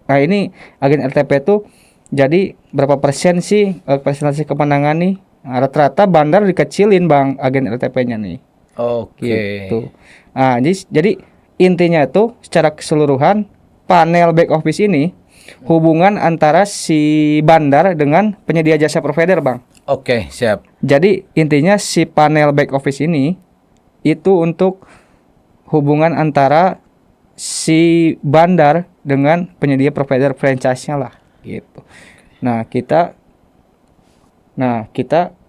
Nah ini agen RTP itu jadi berapa persen sih presentasi kemenangan nih? Nah, rata-rata bandar dikecilin Bang agen RTP-nya nih. Gitu. Nah jadi intinya itu secara keseluruhan panel back office ini hubungan antara si bandar dengan penyedia jasa provider Bang. Oke, siap. Jadi intinya si panel back office ini itu untuk hubungan antara si bandar dengan penyedia provider franchise-nya lah gitu. Nah, kita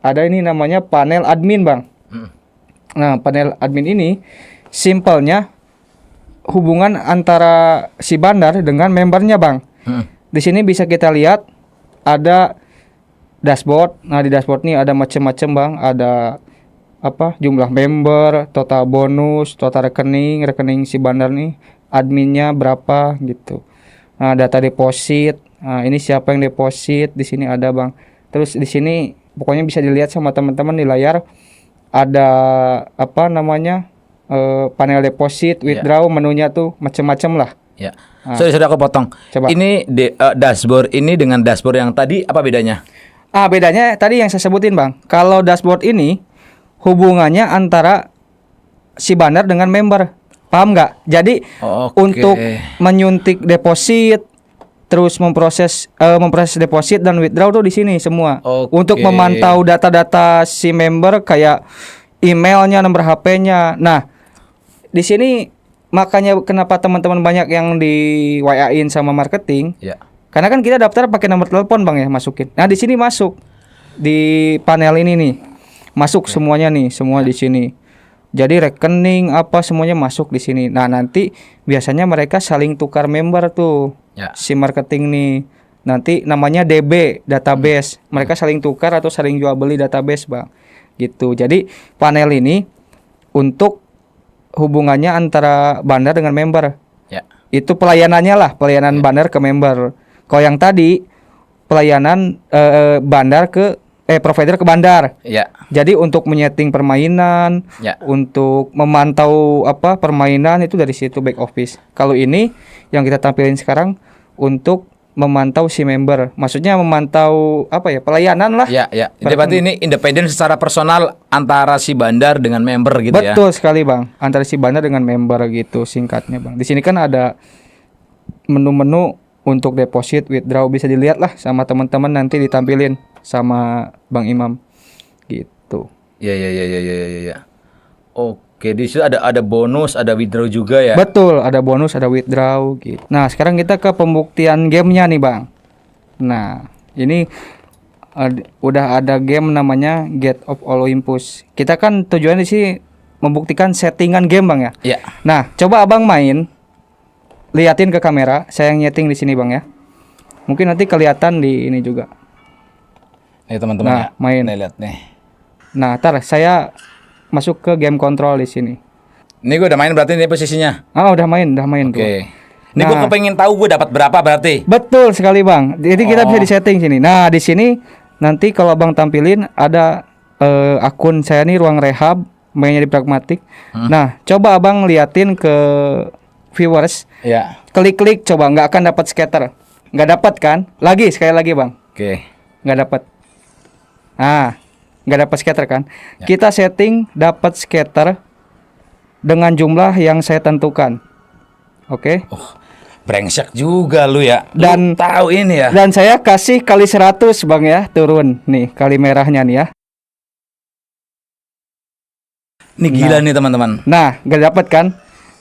ada ini namanya panel admin Bang. Nah, panel admin ini simpelnya hubungan antara si bandar dengan membernya, Bang. Di sini bisa kita lihat ada dashboard. Nah, di dashboard ini ada macam-macam, Bang. Ada jumlah member, total bonus, total rekening si bandar nih, adminnya berapa gitu. Nah, data deposit. Nah, ini siapa yang deposit, di sini ada, Bang. Terus di sini pokoknya bisa dilihat sama teman-teman di layar ada panel deposit, withdraw, menunya tuh macam-macam lah. Ya. Sudah aku potong. Coba. Ini dashboard ini dengan dashboard yang tadi apa bedanya? Bedanya tadi yang saya sebutin, Bang. Kalau dashboard ini hubungannya antara si bandar dengan member. Paham nggak? Jadi untuk menyuntik deposit, terus memproses deposit dan withdraw tuh di sini semua. Untuk memantau data-data si member kayak emailnya, nomor HP-nya. Nah, di sini makanya kenapa teman-teman banyak yang di WA-in sama marketing. Ya. Karena kan kita daftar pakai nomor telepon, Bang, ya, masukin. Nah, di sini masuk di panel ini nih. Masuk semuanya nih, semua di sini. Jadi rekening semuanya masuk di sini. Nah, nanti biasanya mereka saling tukar member tuh. Ya. Si marketing nih. Nanti namanya DB, database. Mereka saling tukar atau saling jual beli database, Bang. Gitu. Jadi panel ini untuk hubungannya antara bandar dengan member. Ya. Itu pelayanannya lah, pelayanan bandar ke member. Kalau yang tadi pelayanan bandar ke provider ke bandar. Ya. Jadi untuk menyeting permainan, untuk memantau permainan itu dari situ back office. Kalau ini yang kita tampilin sekarang untuk memantau si member. Maksudnya memantau pelayanan lah. Ya. Jadi berarti ini independen secara personal antara si bandar dengan member gitu. Betul sekali, Bang. Antara si bandar dengan member gitu singkatnya, Bang. Di sini kan ada menu-menu untuk deposit, withdraw, bisa dilihat lah sama teman-teman, nanti ditampilin sama Bang Imam gitu. Ya. Oke, di situ ada bonus, ada withdraw juga ya. Betul, ada bonus, ada withdraw gitu. Nah, sekarang kita ke pembuktian gamenya nih, Bang. Nah, ini udah ada game namanya Gate of Olympus. Kita kan tujuannya sih membuktikan settingan game, Bang, ya. Iya. Nah, coba Abang main, liatin ke kamera, saya yang nyeting di sini, Bang, ya. Mungkin nanti kelihatan di ini juga. Nih teman-teman, Nah, main. Nih lihat nih. Nah, ntar saya masuk ke game control di sini. Ini gue udah main berarti ini posisinya. Udah main tuh. Oke. Ini gue kepengen tahu gue dapat berapa berarti. Betul sekali, Bang. Jadi kita bisa disetting sini. Nah, di sini nanti kalau Bang tampilin ada akun saya nih, Ruang Rehab, mainnya di Pragmatic. Nah, coba Abang liatin ke viewers. Ya. Klik-klik coba, nggak akan dapat scatter. Nggak dapat kan? Sekali lagi, Bang. Oke. Nggak dapat. Nggak dapat scatter kan? Ya. Kita setting dapat scatter dengan jumlah yang saya tentukan. Oke. Brengsek juga lu ya. Dan lu tahu ini ya. Dan saya kasih kali 100, Bang, ya, turun. Nih, kali merahnya nih ya. Ini gila nih, teman-teman. Nah, nggak dapat kan?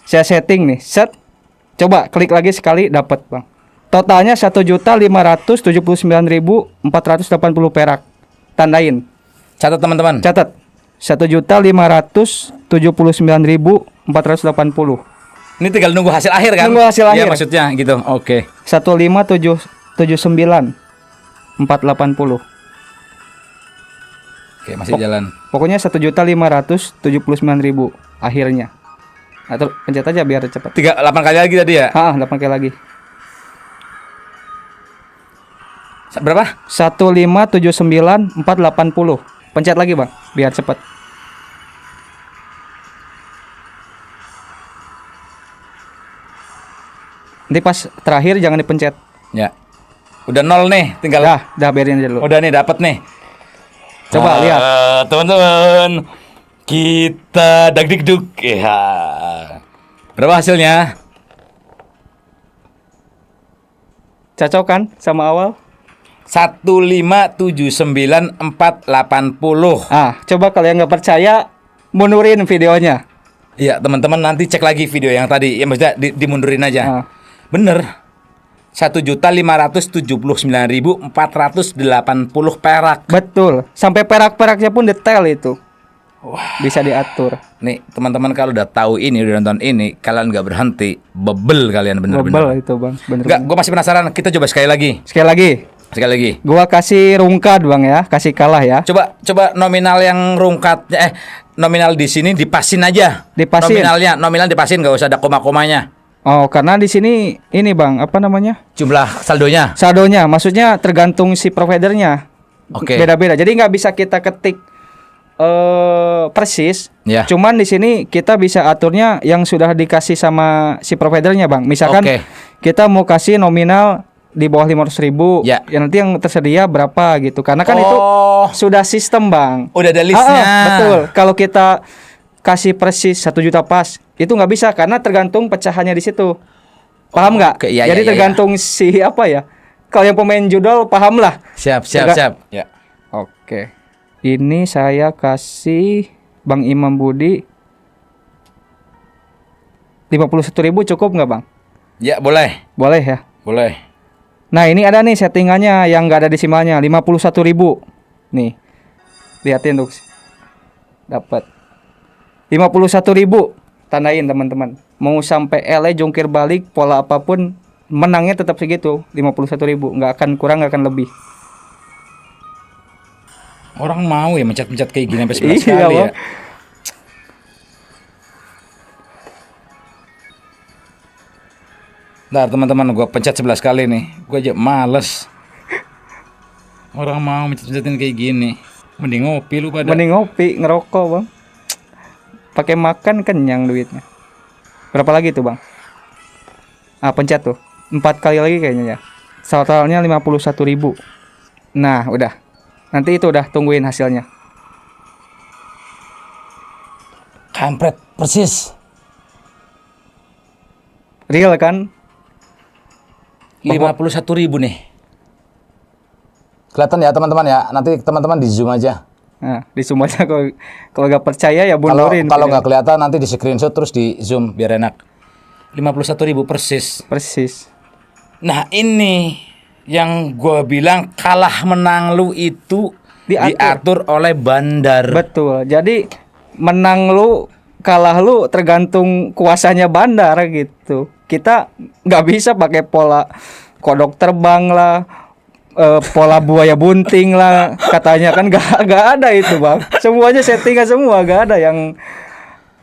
Saya setting nih, set. Coba klik lagi sekali, dapat, Bang. Totalnya 1.579.480 perak. Tandain. Catat, teman-teman. Catat. 1.579.480. Ini tinggal nunggu hasil akhir kan? Nunggu hasil akhir. Ya, maksudnya gitu. Oke. 1.579.480. Oke, masih jalan. Pokoknya 1.579.000 akhirnya. Atau pencet aja biar cepat. 8 kali lagi tadi ya? 8 kali lagi. Berapa? 1.579.480. Pencet lagi, Bang, biar cepat. Nanti pas terakhir jangan dipencet. Ya. Udah 0 nih, tinggal. Dah biarin aja dulu. Udah nih, dapat nih. Coba lihat. Teman-teman. Kita dagdikduk. Ya. Berapa hasilnya? Cocok kan sama awal? 1.579.480. Coba kalian nggak percaya, mundurin videonya. Iya, teman-teman, nanti cek lagi video yang tadi. Ya maksudnya dimundurin aja. Bener. 1.579.480 perak. Betul. Sampai perak-peraknya pun detail itu. Bisa diatur. Nih teman-teman kalau udah tahu ini, udah nonton ini, kalian nggak berhenti, bebel kalian bener-bener. Bebel itu bang, bener. Nggak, gue masih penasaran. Kita coba sekali lagi. Sekali lagi. Gua kasih rungkat bang ya, kasih kalah ya. Coba nominal yang rungkatnya, nominal di sini dipasin aja. Dipasin. Nominal dipasin, nggak usah ada koma-komanya. Oh, karena di sini ini bang, apa namanya? Jumlah saldonya. Saldonya, maksudnya tergantung si providernya. Oke. Beda-beda. Jadi nggak bisa kita ketik persis. Ya. Cuman di sini kita bisa aturnya yang sudah dikasih sama si providernya bang. Misalkan Oke. kita mau kasih nominal di bawah 500.000, Ya. nanti yang tersedia berapa gitu. Karena kan itu sudah sistem bang. Udah ada listnya. Betul. Kalau kita kasih persis 1 juta pas, itu nggak bisa karena tergantung pecahannya di situ. Paham nggak? Oke, iya, Jadi iya, tergantung si apa ya. Kalau yang pemain judul paham lah. Siap. Ya. Oke. Ini saya kasih Bang Imam Budi 51.000 cukup nggak bang? Ya, boleh. Boleh ya. Boleh. Nah ini ada nih settingannya yang nggak ada desimalnya 51.000. Nih liatin tuh. Dapat 51.000. Tandain teman-teman. Mau sampai LA jungkir balik pola apapun menangnya tetap segitu 51.000. Nggak akan kurang, nggak akan lebih. Orang mau ya mencet-mencet kayak gini sampai 11 Iya, kali ya. Bang. Ntar teman-teman, gue pencet 11 kali nih. Gue aja males. Orang mau mencet-mencetin kayak gini. Mending ngopi lu pada. Mending ngopi, ngerokok bang. Pakai makan kenyang duitnya. Berapa lagi tuh bang? Pencet tuh 4 kali lagi kayaknya ya. Totalnya 51.000. Nah udah. Nanti itu udah tungguin hasilnya. Kampret, persis. Real kan? 51.000 nih. Kelihatan ya teman-teman ya. Nanti teman-teman di zoom aja. Nah, di zoom aja kalau nggak percaya ya bundurin. Kalau nggak kelihatan nanti di screenshot terus di zoom biar enak. 51.000 persis. Persis. Nah ini yang gue bilang kalah menang lu itu diatur oleh bandar. Betul. Jadi menang lu kalah lu tergantung kuasanya bandar gitu. Kita nggak bisa pakai pola kodok terbang lah, pola buaya bunting lah, katanya kan nggak ada itu bang. Semuanya settingan semua, nggak ada yang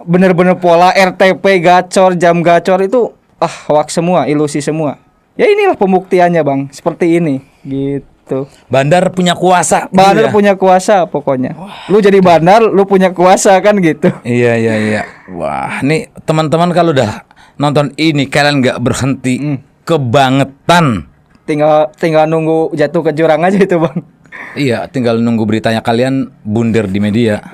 bener-bener pola RTP gacor, jam gacor itu hoax semua, ilusi semua. Ya inilah pembuktiannya bang, seperti ini gitu. Bandar punya kuasa. Bandar punya kuasa pokoknya. Lu jadi bandar, lu punya kuasa kan gitu. Iya. Wah, nih teman-teman kalau udah nonton ini kalian nggak berhenti, kebangetan. Tinggal nunggu jatuh ke jurang aja itu bang. Iya, tinggal nunggu beritanya kalian bundar di media.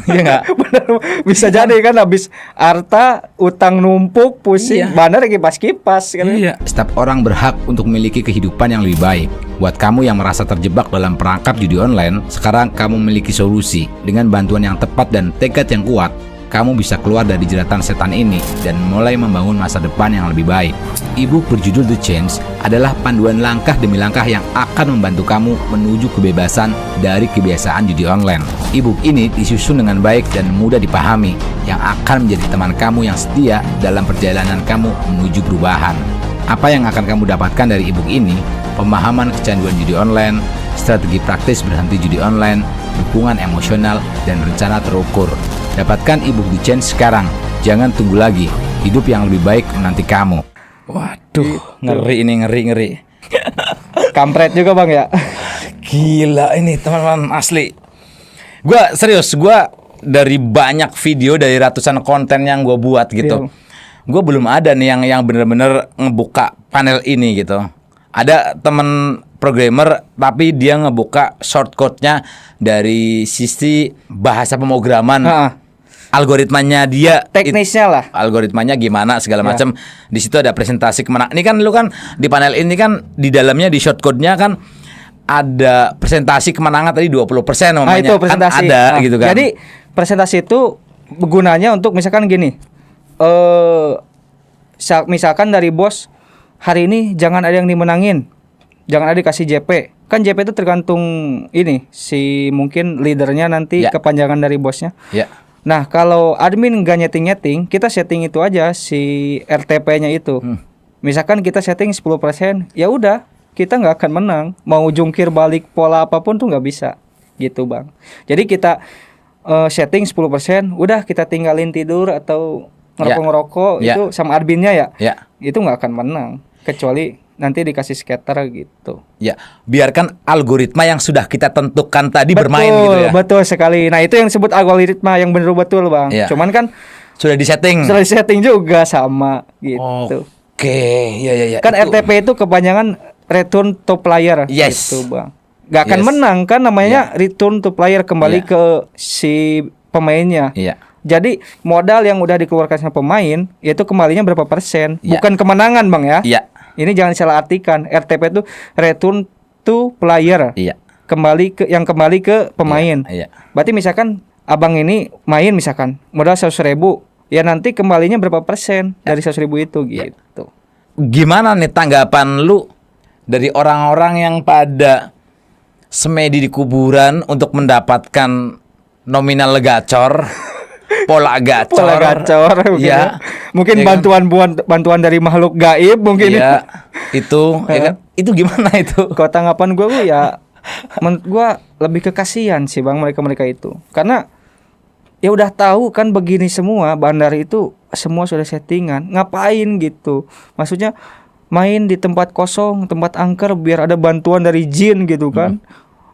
Iya nggak? Benar, bisa jadi kan habis harta utang numpuk pusing, Iya. bandar kipas-kipas kan. Iya. Setiap orang berhak untuk memiliki kehidupan yang lebih baik. Buat kamu yang merasa terjebak dalam perangkap judi online, sekarang kamu memiliki solusi. Dengan bantuan yang tepat dan tekad yang kuat, kamu bisa keluar dari jeratan setan ini dan mulai membangun masa depan yang lebih baik. E-book berjudul The Change adalah panduan langkah demi langkah yang akan membantu kamu menuju kebebasan dari kebiasaan judi online. E-book ini disusun dengan baik dan mudah dipahami, yang akan menjadi teman kamu yang setia dalam perjalanan kamu menuju perubahan. Apa yang akan kamu dapatkan dari e-book ini? Pemahaman kecanduan judi online, strategi praktis berhenti judi online, dukungan emosional, dan rencana terukur. Dapatkan e-book The Change sekarang. Jangan tunggu lagi. Hidup yang lebih baik menanti kamu. Waduh, ngeri ini, ngeri. Kampret juga bang ya. Gila ini teman-teman, asli. Gua serius, gua dari banyak video, dari ratusan konten yang gua buat gitu. Gua belum ada nih yang bener-bener ngebuka panel ini gitu. Ada temen programmer tapi dia ngebuka shortcutnya dari sisi bahasa pemrograman. Algoritmanya dia, Teknisnya lah. algoritmanya gimana segala macam. Di situ ada presentasi kemenangan. Ini kan lu kan di panel ini kan di dalamnya di shortcode-nya kan ada presentasi kemenangan tadi 20% namanya. Itu presentasi. Kan ada gitu kan. Jadi presentasi itu gunanya untuk misalkan gini. Misalkan dari bos, hari ini jangan ada yang dimenangin. Jangan ada dikasih JP. Kan JP itu tergantung ini si mungkin leadernya nanti Ya. kepanjangan dari bosnya. Ya. Nah, kalau admin nggak nyeting-nyeting, kita setting itu aja si RTP-nya itu. Misalkan kita setting 10%, ya udah, kita nggak akan menang. Mau jungkir balik pola apapun tuh nggak bisa, gitu bang. Jadi kita setting 10%, udah kita tinggalin tidur atau ngerokok-ngerokok Ya. itu sama adminnya ya, Ya. itu nggak akan menang. Kecuali nanti dikasih scatter gitu. Ya, biarkan algoritma yang sudah kita tentukan tadi bermain gitu ya. Betul sekali. Nah itu yang disebut algoritma yang benar betul bang. Iya. Cuman kan Sudah disetting. setelah setting juga sama gitu. Oke, ya. Kan RTP itu kepanjangan return to player. Yes. Gitu bang. Gak akan Yes. menang kan namanya return to player kembali Iya. ke si pemainnya. Iya. Jadi modal yang udah dikeluarkan sama pemain itu kembalinya berapa persen? Iya. Bukan kemenangan bang ya. Iya. Ini jangan salah artikan. RTP itu return to player. Iya. Kembali ke pemain. Iya. Berarti misalkan abang ini main misalkan modal 100.000, ya nanti kembalinya berapa persen dari 100.000 itu gitu. Gimana nih tanggapan lu dari orang-orang yang pada semedi di kuburan untuk mendapatkan nominal gacor, pola gacor, Pola gacor mungkin ya. ya. Mungkin Ya kan? bantuan dari makhluk gaib mungkin Iya, itu, ya kan? Itu gimana itu? Kalau tanggapan gue ya gue lebih ke kasihan sih bang mereka itu, karena ya udah tahu kan begini semua bandar itu semua sudah settingan, ngapain gitu? Maksudnya main di tempat kosong, tempat angker biar ada bantuan dari jin gitu kan?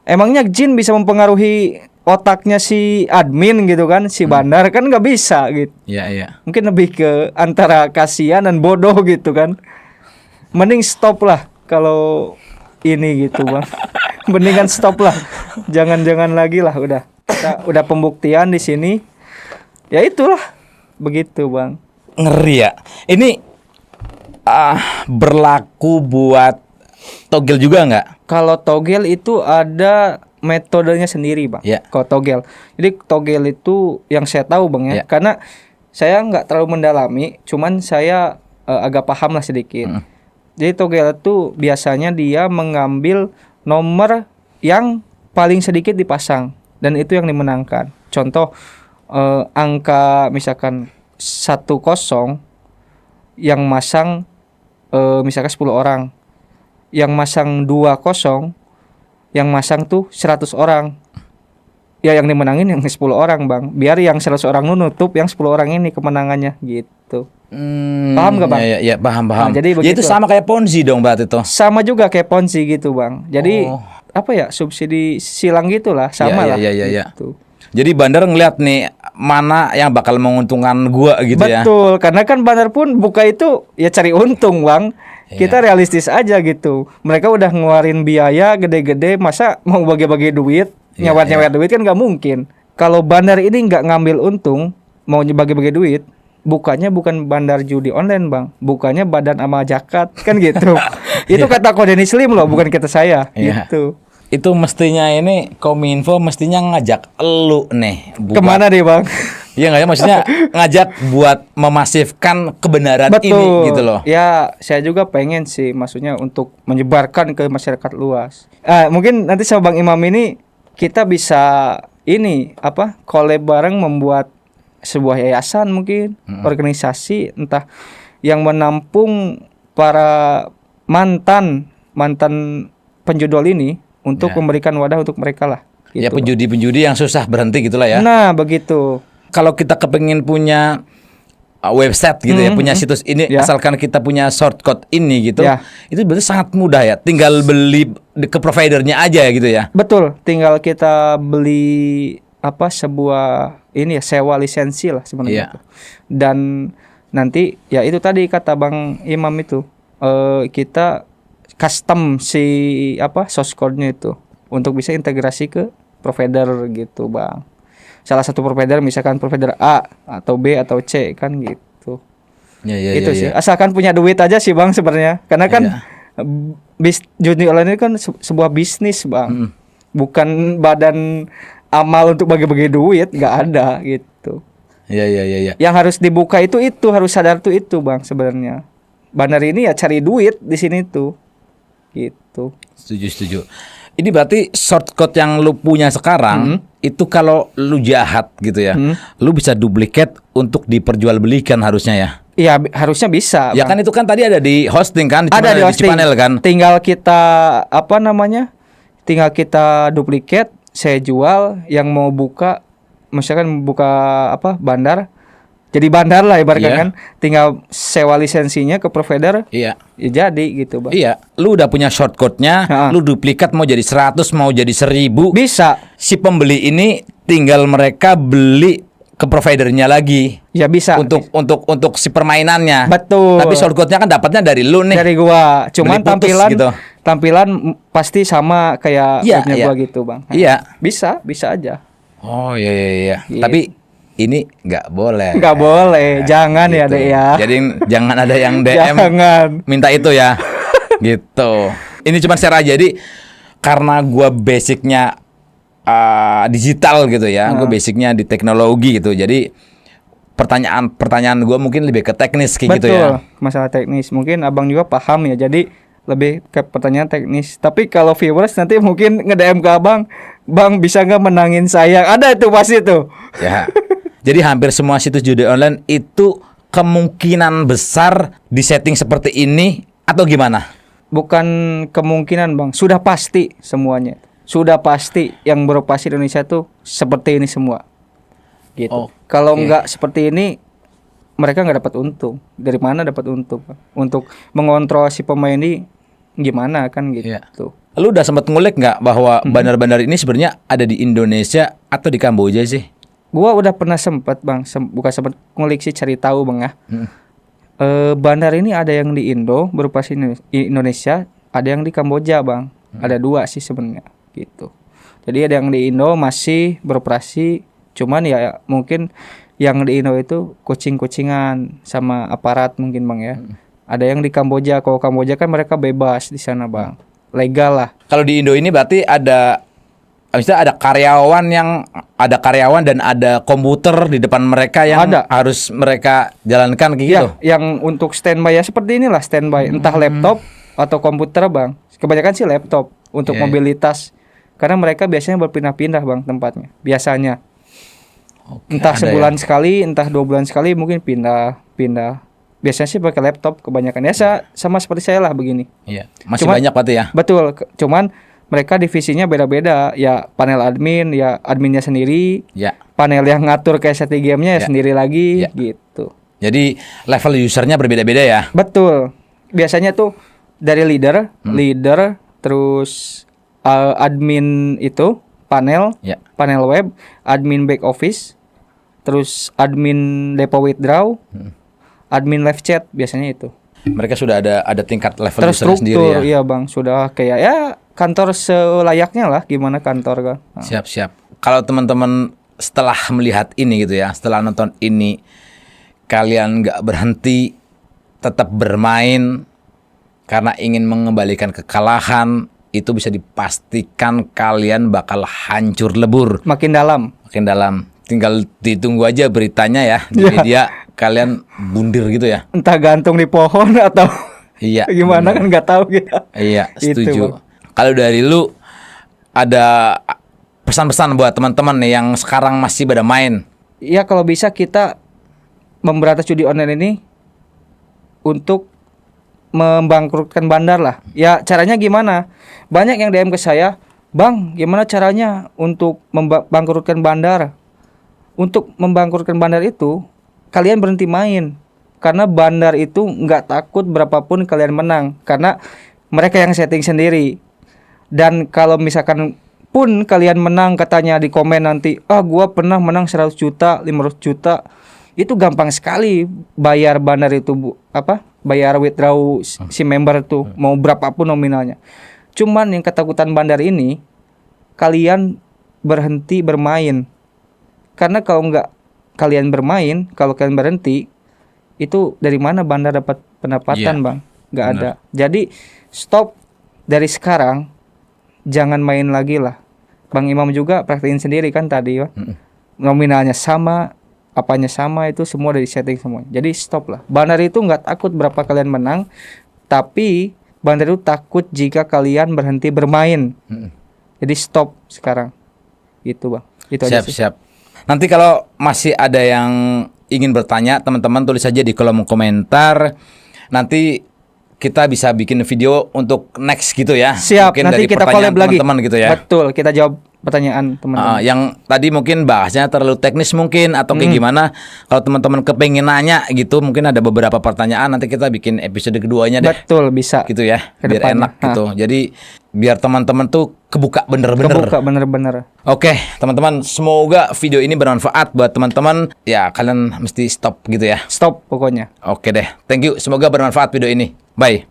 Emangnya jin bisa mempengaruhi otaknya si admin gitu kan? Si bandar kan nggak bisa gitu. Iya. Mungkin lebih ke antara kasihan dan bodoh gitu kan. Mending stop lah kalau ini gitu bang. Mendingan stop lah. Jangan lagi lah udah. Kita udah pembuktian di sini. Ya itulah. Begitu bang. Ngeri ya. Ini berlaku buat togel juga nggak? Kalau togel itu ada metodenya sendiri bang. Ya. Kalau togel. Jadi togel itu yang saya tahu bang ya. Ya. Karena saya nggak terlalu mendalami. Cuman saya agak paham lah sedikit. Jadi togel itu biasanya dia mengambil nomor yang paling sedikit dipasang dan itu yang dimenangkan. Contoh angka misalkan 10 yang masang misalkan 10 orang. Yang masang 20 yang masang tuh 100 orang. Ya yang dimenangin yang 10 orang bang. Biar yang 100 orang nutup yang 10 orang ini kemenangannya gitu. Paham gak bang? Ya, paham. Nah, jadi Ya, itu begitu. sama kayak Ponzi dong berarti tuh. Sama juga kayak Ponzi gitu bang. Jadi apa ya subsidi silang gitulah sama lah. Iya. Gitu. Jadi bandar ngeliat nih mana yang bakal menguntungkan gua gitu ya. Betul, karena kan bandar pun buka itu ya cari untung bang. Kita realistis aja gitu. Mereka udah ngeluarin biaya gede-gede, masa mau bagi-bagi duit, nyawar-nyawar duit kan nggak mungkin. Kalau bandar ini nggak ngambil untung, mau bagi-bagi duit, bukanya bukan bandar judi online bang, bukanya Badan Amal Zakat kan gitu. Itu kata Kodeni Slim loh, bukan kata saya. Iya. Gitu. Itu mestinya ini Kominfo mestinya ngajak elu nih buat, Kemana deh bang? Iya nggak ya, maksudnya ngajak buat memasifkan kebenaran ini gitu loh. Ya, saya juga pengen sih, maksudnya untuk menyebarkan ke masyarakat luas. Mungkin nanti sama Bang Imam ini kita bisa ini apa? Collab bareng membuat sebuah yayasan mungkin, organisasi entah yang menampung para mantan penjudol ini untuk memberikan wadah untuk mereka lah. Gitu. Ya penjudi-penjudi yang susah berhenti gitulah ya. Nah, begitu. Kalau kita kepengin punya website gitu ya, punya situs ini, asalkan kita punya shortcode ini gitu, itu berarti sangat mudah ya. Tinggal beli ke providernya aja ya gitu ya. Betul, tinggal kita beli apa sebuah ini ya sewa lisensi lah sebenarnya. Dan nanti ya itu tadi kata Bang Imam itu kita custom si source code-nya itu untuk bisa integrasi ke provider gitu bang. Salah satu provider misalkan provider A atau B atau C kan gitu. Itu sih. Asalkan punya duit aja sih bang sebenarnya. Karena kan judi online ini kan sebuah bisnis bang. Bukan badan amal untuk bagi-bagi duit, nggak ada gitu. Iya. Yang harus dibuka itu harus sadar itu bang sebenarnya. Bandar ini ya cari duit di sini tuh. gitu. Setuju. Ini berarti shortcut yang lu punya sekarang itu kalau lu jahat gitu ya, lu bisa duplikat untuk diperjualbelikan harusnya ya. Iya, harusnya bisa. Ya Bang. kan itu kan tadi ada di hosting kan, Ada di hosting. Cipanel kan. Tinggal kita Tinggal kita duplikat, saya jual. Yang mau buka, misalkan buka bandar, jadi bandar lah ibaratnya kan. Tinggal sewa lisensinya ke provider. Iya. Ya jadi gitu, Bang. Iya, lu udah punya shortcutnya, lu duplikat mau jadi 100, mau jadi 1000. Bisa. Si pembeli ini tinggal mereka beli ke providernya lagi. Ya bisa. Untuk si permainannya. Betul. Tapi shortcutnya kan dapatnya dari lu nih. Dari gua. Cuman Beli putus tampilan pasti sama kayak webnya gua gitu, Bang. Iya. Bisa aja. Oh iya. Gitu. Tapi ini nggak boleh. Nggak boleh. Jangan ya, gitu. Dek ya. Jadi jangan ada yang DM Jangan. minta itu ya. Gitu. Ini cuma share aja. Jadi karena gua basicnya digital gitu ya, gue basicnya di teknologi gitu. Jadi pertanyaan gue mungkin lebih ke teknis kayak gitu ya. Betul, masalah teknis. Mungkin abang juga paham ya. Jadi lebih ke pertanyaan teknis. Tapi kalau viewers nanti mungkin nge-DM ke abang, bang bisa nggak menangin saya? Ada itu pasti tuh. Ya. Jadi hampir semua situs judi online itu kemungkinan besar disetting seperti ini atau gimana? Bukan kemungkinan, bang. Sudah pasti semuanya. Sudah pasti yang beroperasi di Indonesia tuh seperti ini semua. Gitu. Kalau nggak seperti ini, mereka nggak dapat untung. Dari mana dapat untung? Untuk mengontrol si pemain ini gimana kan gitu. Iya. Lu udah sempat ngulik nggak bahwa bandar-bandar ini sebenarnya ada di Indonesia atau di Kamboja sih? Gua udah pernah sempat, bang, bukan sempat ngulik sih, cari tahu, bang ya. Bandar ini ada yang di Indo beroperasi di Indonesia, ada yang di Kamboja, bang. Ada 2 sih sebenarnya. Gitu. Jadi ada yang di Indo masih beroperasi, cuman ya mungkin yang di Indo itu kucing-kucingan sama aparat mungkin, bang ya. Ada yang di Kamboja. Kalau Kamboja kan mereka bebas di sana, bang, legal lah. Kalau di Indo ini berarti misalnya ada karyawan dan ada komputer di depan mereka yang harus mereka jalankan kayak gitu. Yang untuk standby ya seperti inilah standby, entah laptop atau komputer, bang. Kebanyakan sih laptop untuk mobilitas. Karena mereka biasanya berpindah-pindah, bang, tempatnya. Biasanya. Entah sebulan sekali, entah 2 bulan sekali mungkin pindah. Biasanya sih pakai laptop kebanyakan. Ya sama seperti saya lah begini. Iya. Masih banyak berarti ya? Betul. Cuman mereka divisinya beda-beda. Ya panel admin, ya adminnya sendiri. Ya. Panel yang ngatur kayak setting game-nya ya sendiri lagi gitu. Jadi level usernya berbeda-beda ya? Betul. Biasanya tuh dari leader, terus admin itu panel web, admin back office, terus admin depo withdraw, admin live chat, biasanya itu. Mereka sudah ada tingkat level user sendiri ya? Iya, bang, sudah kayak ya kantor selayaknya lah, gimana kantor kan. Siap. Kalau teman-teman setelah melihat ini gitu ya, setelah nonton ini, kalian nggak berhenti, tetap bermain karena ingin mengembalikan kekalahan, itu bisa dipastikan kalian bakal hancur lebur. Makin dalam. Tinggal ditunggu aja beritanya ya di media, kalian bundir gitu ya. Entah gantung di pohon atau gimana bener. Kan nggak tahu gitu. Iya, setuju. Kalau dari lu ada pesan-pesan buat teman-teman nih yang sekarang masih pada main? Iya, kalau bisa kita memberantas judi online ini untuk membangkrutkan bandar lah. Ya caranya gimana? Banyak yang DM ke saya, bang, gimana caranya untuk membangkrutkan bandar? Untuk membangkrutkan bandar itu, kalian berhenti main. Karena bandar itu nggak takut berapapun kalian menang. Karena mereka yang setting sendiri. Dan kalau misalkan pun kalian menang, katanya di komen nanti, gua pernah menang 100 juta, 500 juta. Itu gampang sekali bayar bandar itu, bayar withdraw si member tuh, mau berapapun nominalnya. Cuman yang ketakutan bandar ini, kalian berhenti bermain. Karena kalau nggak kalian bermain, kalau kalian berhenti, itu dari mana bandar dapat pendapatan, bang? Nggak ada. Jadi stop dari sekarang, jangan main lagi lah. Bang Imam juga praktekin sendiri kan tadi, nominalnya sama, apanya sama, itu semua dari setting semua. Jadi stop lah. Bandar itu nggak takut berapa kalian menang, tapi Bang Dadu takut jika kalian berhenti bermain. Jadi stop sekarang. Gitu Bang. Itu aja sih. Siap. Nanti kalau masih ada yang ingin bertanya, teman-teman tulis saja di kolom komentar. Nanti kita bisa bikin video untuk next gitu ya. Siap, mungkin nanti dari kita pertanyaan collab lagi. teman-teman gitu ya. Betul, kita jawab pertanyaan teman-teman. Yang tadi mungkin bahasnya terlalu teknis mungkin atau kayak gimana. Kalau teman-teman kepengen nanya gitu, mungkin ada beberapa pertanyaan, nanti kita bikin episode keduanya deh. Betul, bisa. Gitu ya, Ke biar depannya. enak gitu. Jadi biar teman-teman tuh kebuka bener-bener. Kebuka bener-bener. Oke, teman-teman, semoga video ini bermanfaat buat teman-teman. Ya, kalian mesti stop gitu ya. Stop pokoknya. Oke deh, thank you. Semoga bermanfaat video ini. Bye.